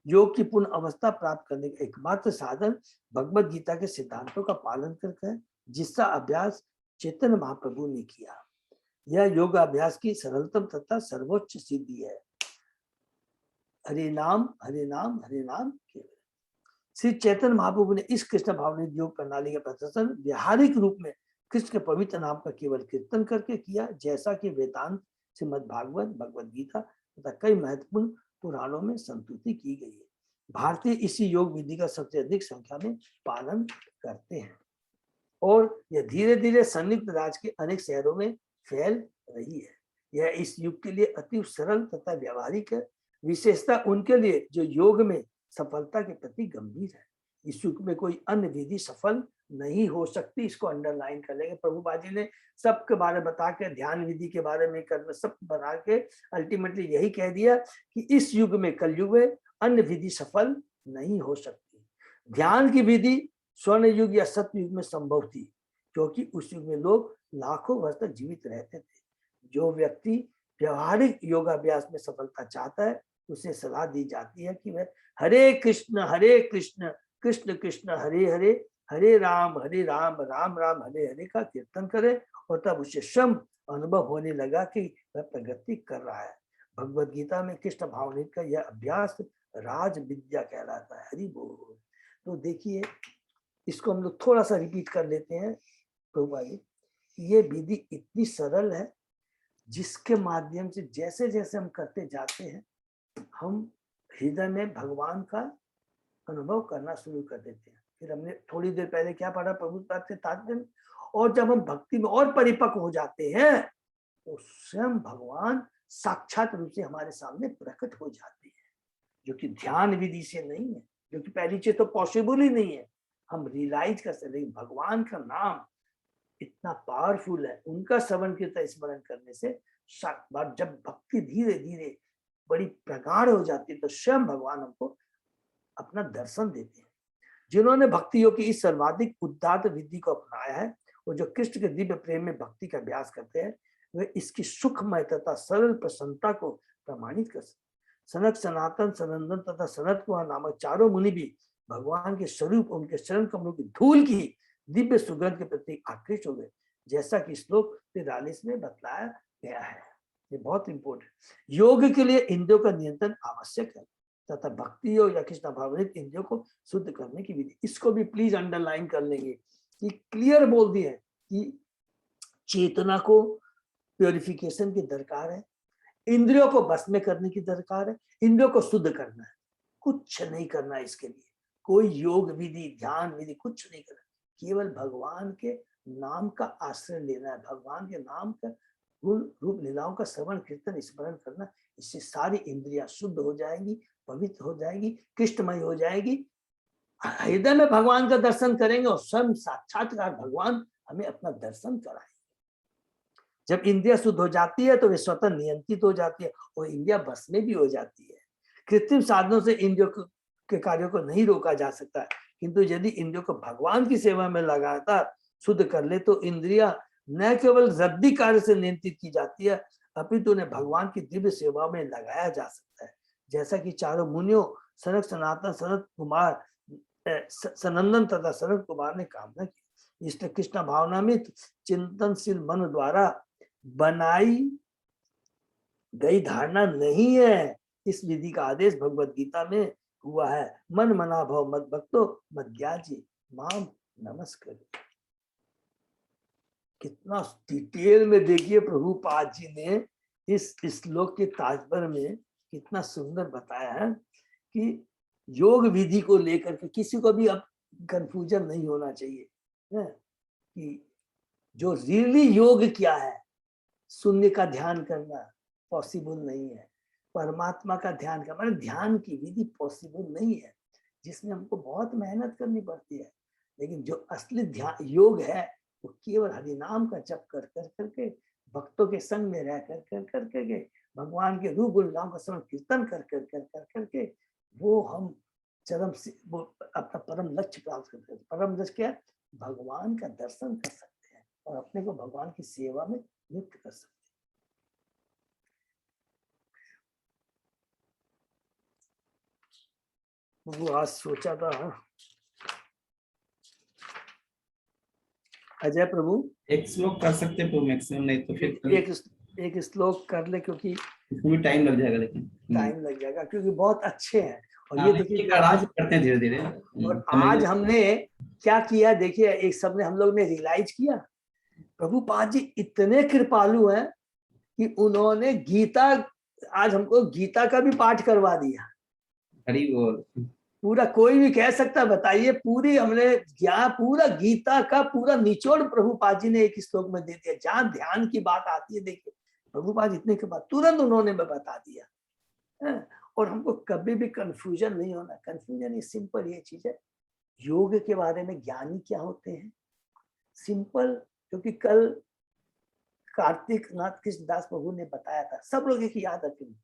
योग की पूर्ण अवस्था प्राप्त करने का एकमात्र साधन भगवद गीता के सिद्धांतों का पालन करके है, जिसका अभ्यास चैतन्य महाप्रभु ने किया। यह योग अभ्यास की सरलतम तथा सर्वोच्च सिद्धि है। हरे नाम हरे नाम हरे नाम केवल। श्री चैतन्य महाप्रभु ने इस कृष्ण भावनिक योग प्रणाली का प्रदर्शन व्यावहारिक रूप में कृष्ण के पवित्र नाम का केवल कीर्तन करके किया, जैसा कि वेदांत, श्रीमद् भागवत, भगवद गीता तथा कई महत्वपूर्ण पुराणों में संस्तुति की गई है। भारतीय इसी योग विधि का सबसे अधिक संख्या में पालन करते हैं, और यह धीरे धीरे संयुक्त राज्य के अनेक शहरों में फैल रही है। यह इस युग के लिए अति सरल तथा व्यावहारिक है, विशेषता उनके लिए जो योग में सफलता के प्रति गंभीर है। इस युग में कोई अन्य विधि सफल नहीं हो सकती, इसको अंडरलाइन कर लेंगे। प्रभुपाद जी ने सबके बारे में बता के, ध्यान विधि के बारे में करना सब बना के अल्टीमेटली यही कह दिया कि इस युग में, कलयुग में, अन्य विधि सफल नहीं हो सकती। ध्यान की विधि स्वर्ण युग या सत्य युग में संभव थी, क्योंकि उस युग में लोग लाखों वर्ष तक जीवित रहते थे। जो व्यक्ति व्यवहारिक योगाभ्यास में सफलता चाहता है, उसे सलाह दी जाती है कि वह हरे कृष्ण कृष्ण कृष्ण हरे हरे, हरे राम राम राम हरे हरे का कीर्तन करे, और तब उसे स्वयं अनुभव होने लगा कि वह प्रगति कर रहा है। भगवद गीता में कृष्ण भावनिक का यह अभ्यास राज विद्या कहलाता है। हरि बोल। तो देखिए, इसको हम लोग थोड़ा सा रिपीट कर लेते हैं। प्रभुपाद, ये विधि इतनी सरल है, जिसके माध्यम से जैसे जैसे हम करते जाते हैं, हम हृदय में भगवान का अनुभव करना शुरू कर देते हैं। फिर हमने थोड़ी देर पहले क्या पढ़ा प्रभुपाद के तात्पर्य, और जब हम भक्ति में और परिपक्व हो जाते हैं, तो स्वयं भगवान साक्षात रूप से हमारे सामने प्रकट हो जाते हैं, जो कि ध्यान विधि से नहीं है, जो कि पहली चीज तो पॉसिबल ही नहीं है। हम रियलाइज कर सकते हैं भगवान का नाम इतना पावरफुल है, उनका श्रवण कीर्तन स्मरण करने से जब भक्ति धीरे धीरे बड़ी प्रगाढ़ हो जाती है, तो स्वयं भगवान हमको अपना दर्शन देते हैं। जिन्होंने भक्ति योग की इस सर्वाधिक उदात्त विधि को अपनाया है, वो जो कृष्ण के दिव्य प्रेम में भक्ति का अभ्यास करते हैं वे इसकी सुखमय तथा सरल प्रसन्नता को प्रमाणित कर सकते। सनक, सनातन, सनंदन तथा सनत कुमार नामक चारों मुनि भी भगवान के स्वरूप उनके चरण कमलों की धूल की दिव्य सुगंध के प्रति आकृष्ट हो गए, जैसा कि श्लोक 43 में बतलाया गया है। ये बहुत इंपॉर्टेंट। योग के लिए इंद्रियों का नियंत्रण आवश्यक है तथा भक्ति योग या कृष्ण भावनिक इंद्रियों को शुद्ध करने की विधि, इसको भी प्लीज अंडरलाइन कर लेंगे कि क्लियर बोल दिए कि चेतना को प्योरिफिकेशन की दरकार है, इंद्रियों को बस में करने की दरकार है, इंद्रियों को शुद्ध करना है, कुछ नहीं करना है इसके लिए, कोई योग विधि ध्यान विधि कुछ नहीं करना, केवल भगवान के नाम का आश्रय लेना है, भगवान के नाम का गुण रूप लीलाओं का श्रवण कीर्तन स्मरण करना। इससे सारी इंद्रियां शुद्ध हो जाएंगी, पवित्र हो जाएगी, कृष्णमय हो जाएगी, हृदय में भगवान का दर्शन करेंगे और स्वयं साक्षात्कार भगवान हमें अपना दर्शन कराएंगे। जब इंद्रिया शुद्ध हो जाती है तो वे स्वतः नियंत्रित हो जाती है और इंद्रिया बस में भी हो जाती है। कृत्रिम साधनों से इंद्रियों के कार्यों को नहीं रोका जा सकता है, किंतु यदि इंद्रियों को भगवान की सेवा में लगातार शुद्ध कर ले तो इंद्रिया न केवल रद्दी कार्य से नियंत्रित की जाती है अपितु उन्हें भगवान की दिव्य सेवा में लगाया जा सकता है, जैसा कि चारों मुनियों सनक, सनातन, सनत कुमार, सनंदन तथा सनत कुमार ने कामना की। इसलिए कृष्ण भावनामित चिंतनशील मन द्वारा बनाई गई धारणा नहीं है। इस विधि का आदेश भगवत गीता में हुआ है, मन मना भव मद भक्तो मद्याजी माम नमस्कार। कितना डिटेल में देखिए प्रभुपाद जी ने इस श्लोक के तात्पर्य में कितना सुंदर बताया है कि योग विधि को लेकर के किसी को भी अब कंफ्यूजन नहीं होना चाहिए है कि जो रियली योग क्या है, शून्य का ध्यान करना पॉसिबल नहीं है, परमात्मा का ध्यान करना मतलब ध्यान की विधि पॉसिबल नहीं है, जिसमें हमको बहुत मेहनत करनी पड़ती है। लेकिन जो असली ध्यान योग है वो केवल हरिनाम का जप कर करके भक्तों के संग में रह कर करके भगवान के रूप गुण नाम का श्रवण कीर्तन कर करके वो हम चरम से वो अपना परम लक्ष्य प्राप्त करते हैं। परम लक्ष्य क्या है? भगवान का दर्शन कर सकते हैं और अपने को भगवान की सेवा में नियुक्त कर सकते हैं। वो आज सोचा था अजय प्रभु एक श्लोक कर सकते हैं प्रभु मैक्सिमम, नहीं तो फिर एक श्लोक कर ले क्योंकि इसको भी टाइम लग जाएगा, लेकिन टाइम लग जाएगा क्योंकि बहुत अच्छे हैं। और हाँ, ये देखिए आज करते हैं धीरे धीरे। और आज हमने क्या किया देखिए, एक सबने हम लोग ने रियलाइज किया प्रभुपाद जी इतने कृपालु हैं कि उन्होंने गीता, आज हमको गीता का भी पाठ करवा दिया। हरि बोल। पूरा कोई भी कह सकता है, बताइए पूरी हमने ज्ञान पूरा गीता का पूरा निचोड़ प्रभुपाद जी ने एक श्लोक में दे दिया। जहां ध्यान की बात आती है देखिए प्रभुपाद इतने के बाद तुरंत उन्होंने बता दिया। और हमको कभी भी कंफ्यूजन नहीं होना। कंफ्यूजन ये सिंपल ये चीज है, योग के बारे में ज्ञानी क्या होते हैं सिंपल, क्योंकि कल कार्तिक नाथ कृष्णदास प्रभु ने बताया था, सब लोग एक याद रखें,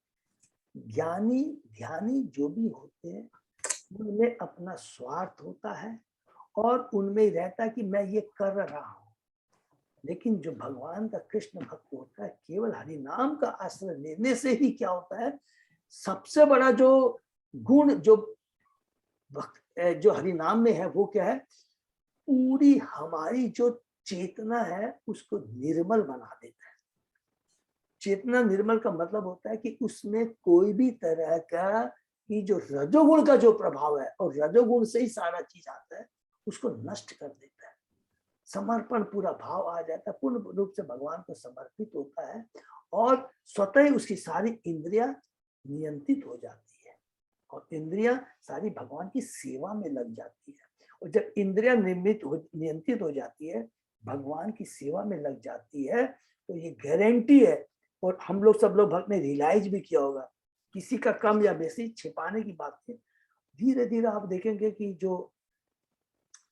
ज्ञानी ध्यानी जो भी होते हैं उनमें अपना स्वार्थ होता है और उनमें रहता है कि मैं ये कर रहा हूं। लेकिन जो भगवान का कृष्ण भक्त होता है केवल हरि नाम का आश्रय लेने से ही क्या होता है, सबसे बड़ा जो गुण जो हरि नाम में है वो क्या है, पूरी हमारी जो चेतना है उसको निर्मल बना देता है। चेतना निर्मल का मतलब होता है कि उसमें कोई भी तरह का कि जो रजोगुण का जो प्रभाव है, और रजोगुण से ही सारा चीज आता है, उसको नष्ट कर देता है। समर्पण पूरा भाव आ जाता है, पूर्ण रूप से भगवान को समर्पित होता है और स्वतः ही उसकी सारी इंद्रियां नियंत्रित हो जाती है और इंद्रियां सारी भगवान की सेवा में लग जाती है। और जब इंद्रियां नियंत्रित हो जाती है, भगवान की सेवा में लग जाती है, तो ये गारंटी है। और हम लोग सब लोग भक्त ने रियलाइज भी किया होगा, किसी का कम या बेसी छिपाने की बात है। धीरे धीरे आप देखेंगे कि जो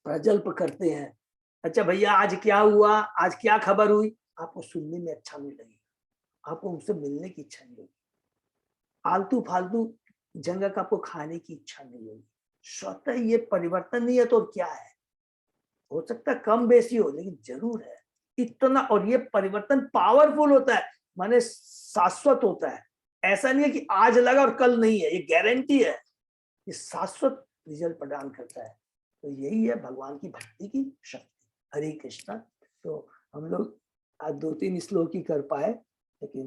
प्रजल्प करते हैं, अच्छा भैया आज क्या हुआ, आज क्या खबर हुई, आपको सुनने में अच्छा नहीं लगेगा, आपको उनसे मिलने की इच्छा नहीं होगी, आलतू फालतू जंगल का आपको खाने की इच्छा नहीं होगी। स्वतः ये परिवर्तन नहीं है तो क्या है, हो सकता है कम बेसी हो, लेकिन जरूर है इतना। और ये परिवर्तन पावरफुल होता है, माने शाश्वत होता है। ऐसा नहीं है कि आज लगा और कल नहीं है, ये गारंटी है, ये शाश्वत रिजल्ट प्रदान करता है। तो यही है भगवान की भक्ति की शक्ति। हरे कृष्णा। तो हम लोग आज 2-3 श्लोक ही कर पाए, लेकिन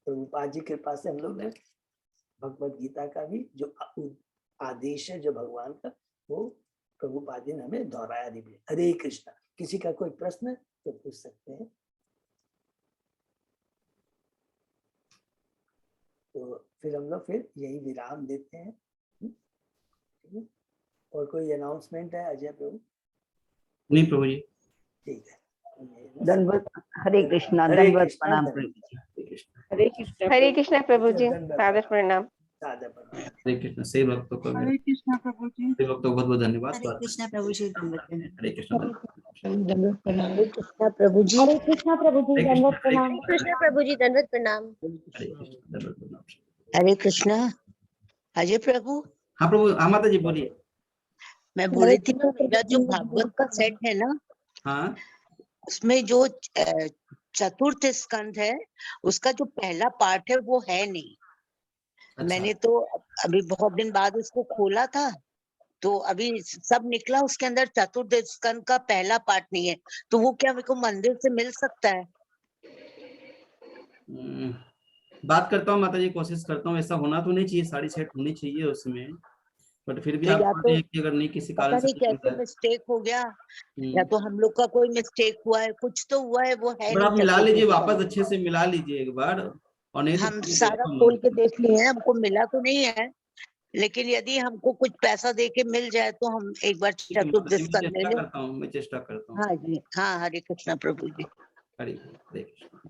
प्रभुपाद जी कृपा से हम लोग ने भगवत गीता का भी जो आदेश है जो भगवान का, वो प्रभुपाद जी ने हमें दोहराया भी। हरे कृष्णा। किसी का कोई प्रश्न है तो पूछ सकते हैं। तो फिर हम लोग फिर यही विराम देते हैं। और कोई अनाउंसमेंट है अजय प्रभु? नहीं प्रभु जी। ठीक है। दंडवत हरे कृष्णा, हरे दंडवत कृष्णा, प्रणाम दंडवत। प्रभु जी। हरे कृष्णा प्रभु जी, दंडवत। सादर प्रणाम। सादर प्रणाम। हरे कृष्ण। सही भक्तों को हरे कृष्णा प्रभु जी। सही भक्तों को बहुत बहुत धन्यवाद। हरे कृष्णा प्रभु जी, दंडवत प्रणाम। हरे कृष्ण। दंडवत प्रणाम। हरे कृष्णा प्रभु जी। हरे कृष्णा प्रभु जी, दंडवत प्रणाम। हरे कृष्ण प्रभु जी, दंडवत प्रणाम। हरे कृष्ण। दंडवत प्रणाम। हरे कृष्णा। अजय प्रभु, हाँ प्रभु। हाँ माता जी बोलिए। मैं बोल रही थी ना, मेरा जो भागवत का सेट है ना, हाँ उसमें जो चतुर्थ स्कंद है, उसका जो पहला पार्ट है वो है नहीं। अच्छा। मैंने तो अभी बहुत दिन बाद उसको खोला था, तो अभी सब निकला, उसके अंदर चतुर्थ स्कंद का पहला पार्ट नहीं है। तो वो क्या मेरे को मंदिर से मिल सकता है? बात करता हूँ माता जी, कोशिश करता हूँ। ऐसा होना तो नहीं चाहिए, साड़ी सेट होनी चाहिए उसमें, बट फिर भी तो आप या बोलते तो हैं कि अगर नहीं किसी पता कारण से नहीं कुछ होता कैसे है। मिस्टेक हो गया, या तो हम लोग का कोई मिस्टेक हुआ है, कुछ तो हुआ है, वो है पर नहीं आप मिला चतुर्थ लीजिए, स्कंद। वापस अच्छे से मिला लीजिए एक बार, और नहीं तो हम फिर सारा देखो खोल मत। के देख लिए हैं, हमको मिला तो नहीं है, लेकिन यदि हमको कुछ पैसा दे के मिल जाए तो हम एक बार ठीक है चतुर्थ माता जी, मैं स्कंद ले चेष्टा लें। करता हूँ, मैं चेष्टा करता हूँ। हाँ जी, हाँ, हरे कृष्णा प्रभु जी। हरे कृष्ण।